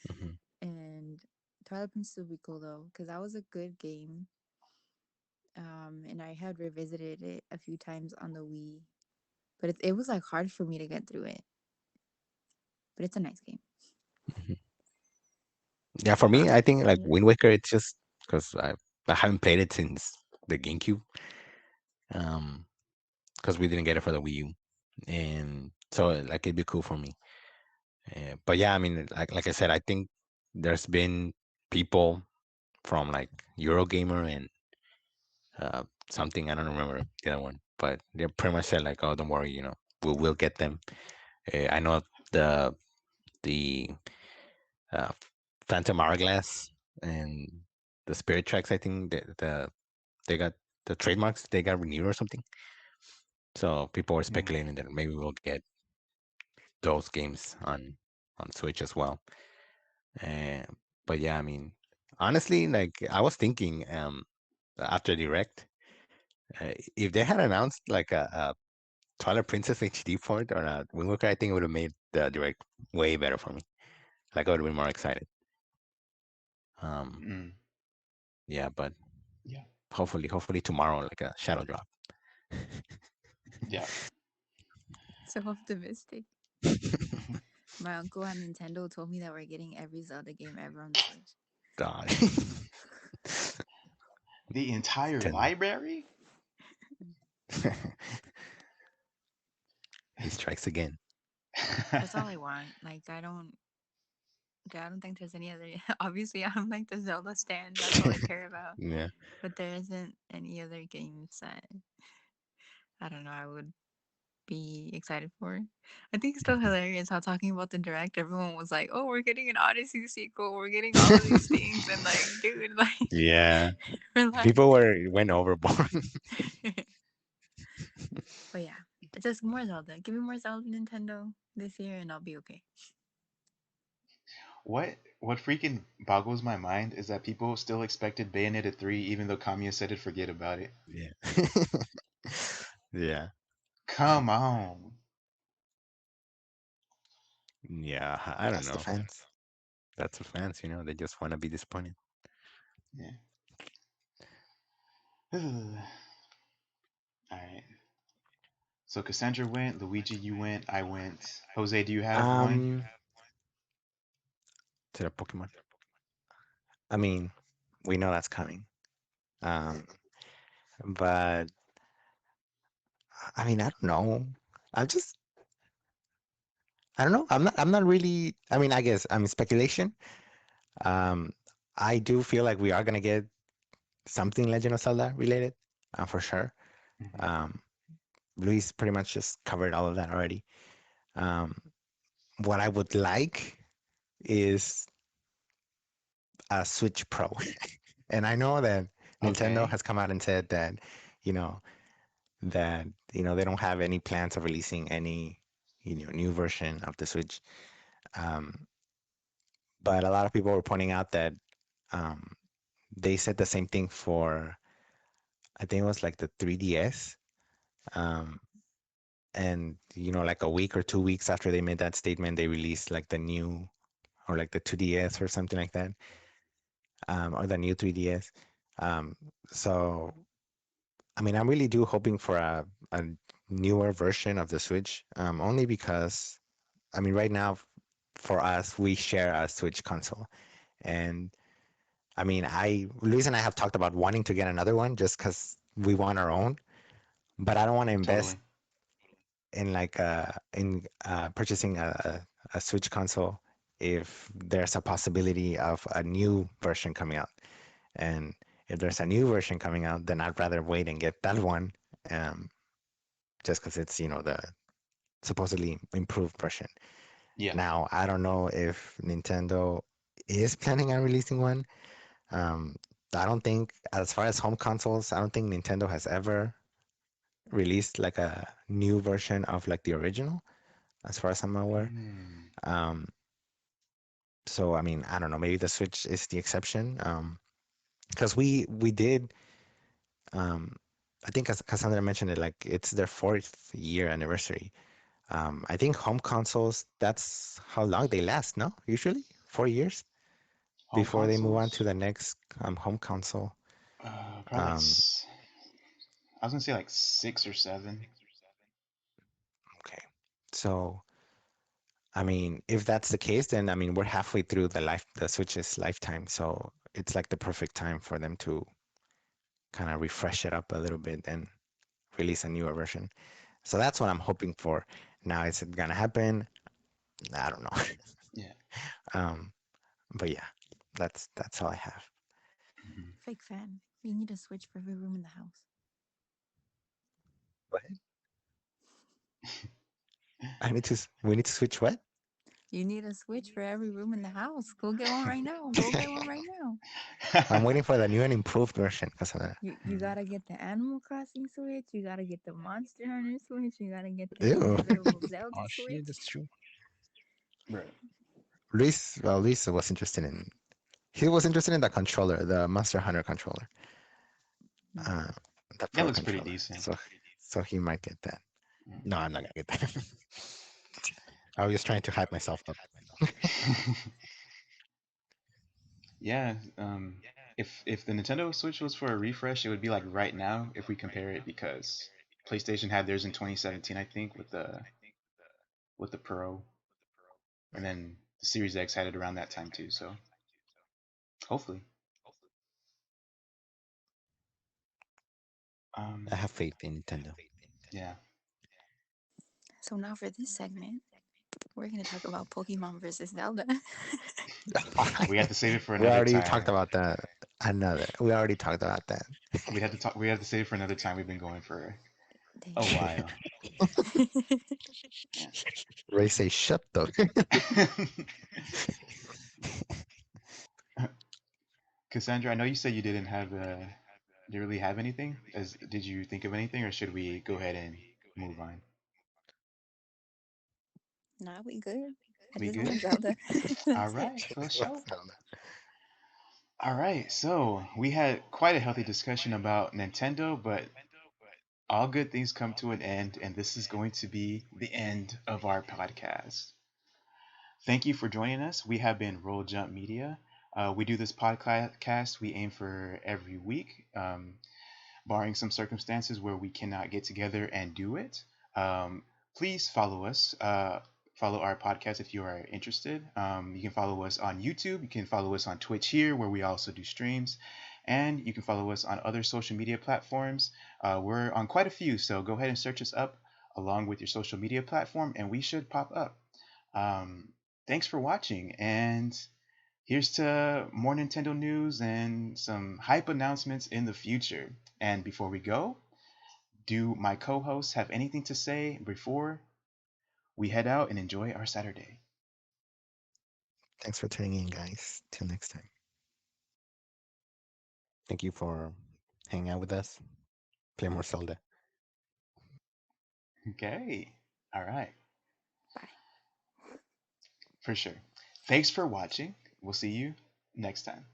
Hmm. and Twilight Princess would be cool though because that was a good game. And I had revisited it a few times on the Wii, but it was like hard for me to get through it. But it's a nice game. Hmm. Yeah, for me, I think like Yeah. Wind Waker, it's just because I haven't played it since the GameCube, um, because we didn't get it for the Wii U, and so like it'd be cool for me. But yeah, I mean, like I said, I think there's been people from like Eurogamer and uh, something, I don't remember the other one, but they pretty much said like, "Oh, don't worry, we'll get them." I know the the uh, Phantom Hourglass and the Spirit Tracks. I think they got the trademarks. They got renewed or something. So people were Mm. speculating that maybe we'll get those games on Switch as well. Uh, but yeah, I mean, honestly, like I was thinking after Direct, if they had announced like a Twilight Princess HD port or a Wind Waker, I think it would have made the Direct way better for me. Like I would have been more excited. Um, Mm. yeah, but Yeah. hopefully tomorrow, like a shadow drop. Yeah. So optimistic. My uncle at Nintendo told me that we're getting every Zelda game ever on the Switch. God. The entire Ten. library? He strikes again. That's all I want. Like I don't think there's any other. Obviously, I'm like the Zelda stand. That's all I care about. Yeah. But there isn't any other games that I don't know. I would be excited for. I think it's still hilarious how talking about the direct, everyone was like, "Oh, we're getting an Odyssey sequel. We're getting all of these things," and like, dude, like, Yeah. relax. People went overboard. But yeah, it's just more Zelda. Give me more Zelda Nintendo this year, and I'll be okay. What freaking boggles my mind is that people still expected Bayonetta 3 even though Kamiya said it forget about it. Yeah. Yeah. Come on. Yeah. I don't That's the know. fans. That's the fans, they just want to be disappointed. Yeah. All right. So Cassandra went, Luigi you went, I went. Jose, do you have one? Um, To the Pokemon. I mean, we know that's coming. Um, but I mean, I don't know. I'm just, I don't know. I'm not really. I mean, I guess I'm speculation. Um, I do feel like we are gonna get something Legend of Zelda related, for sure. Hmm. Um, Luis pretty much just covered all of that already. Um, what I would like is a Switch Pro. And I know that Nintendo Okay. has come out and said that, you know, they don't have any plans of releasing any, new version of the Switch. Um, but a lot of people were pointing out that um, they said the same thing for, I think it was like the 3DS. Um, and like a week or 2 weeks after they made that statement, they released like the new or like the 2DS or something like that, or the new 3DS. Um, so I mean, I'm really do hoping for a newer version of the Switch, only because I mean, right now for us, we share a Switch console, and I mean, Luis and I have talked about wanting to get another one just because we want our own, but I don't want to invest Totally. in purchasing a Switch console if there's a possibility of a new version coming out. And if there's a new version coming out, then I'd rather wait and get that one, um, just because it's the supposedly improved version. Yeah. Now, I don't know if Nintendo is planning on releasing one. Um, I don't think, as far as home consoles, I don't think Nintendo has ever released like a new version of like the original, as far as I'm aware. Mm. Um, so I mean, I don't know. Maybe the Switch is the exception. Because we did. Um, I think as Cassandra mentioned it, like it's their fourth year anniversary. I think home consoles, that's how long they last, no? Usually 4 years Home before they move on consoles? to the next home console. Probably like Um, I was gonna say like 6 or 7. okay. So, I mean, if that's the case, then I mean, we're halfway through the Switch's lifetime. So it's like the perfect time for them to kind of refresh it up a little bit and release a newer version. So that's what I'm hoping for. Now, is it gonna happen? I don't know. Yeah. um, but yeah, that's all I have. Mhm. Fake fan. We need a switch for every room in the house. What? We need to switch what? You need a switch for every room in the house. Go get one right now. Go get one right now. I'm waiting for the new and improved version. You gotta get the Animal Crossing Switch. You gotta get the Monster Hunter Switch. You gotta get the Ew. Little Zelda Oh Switch. shit, that's true. Right. Luis was interested in. He was interested in the controller, the Monster Hunter controller, Mm. uh, the That Pro looks pretty controller. decent. So he might get that. Mm. No, I'm not gonna get that. I was just trying to hype myself up. Yeah. If the Nintendo Switch was for a refresh, it would be like right now if we compare it because PlayStation had theirs in 2017, I think, with the Pro, and then the Series X had it around that time too. So hopefully, I um, have faith in Nintendo. yeah, So now for this segment, we're gonna talk about Pokemon versus Zelda. we have to save it for We another already talked time. about that. Another. We already talked about that. We had to talk. We have to save it for another time. We've been going for a Dang. while. Ray say shut though. Yeah. Cassandra, I know you said you didn't really have anything. Did you think of anything, or should we go ahead and move on? Nah, we good. I We just good? want Zelda. All That's it. right, for sure. All right, so we had quite a healthy discussion about Nintendo, but all good things come to an end, and this is going to be the end of our podcast. Thank you for joining us. We have been Roll Jump Media. We do this podcast. We aim for every week. Barring some circumstances where we cannot get together and do it. Please follow us. Follow our podcast if you are interested. You can follow us on YouTube. You can follow us on Twitch here, where we also do streams. And you can follow us on other social media platforms. We're on quite a few, so go ahead and search us up along with your social media platform, and we should pop up. Um, Thanks for watching, and here's to more Nintendo news and some hype announcements in the future. And before we go, do my co hosts have anything to say before we head out and enjoy our Saturday? Thanks for tuning in, guys. Till next time. Thank you for hanging out with us. Play more Zelda. Okay. All right. Bye. For sure. Thanks for watching. We'll see you next time.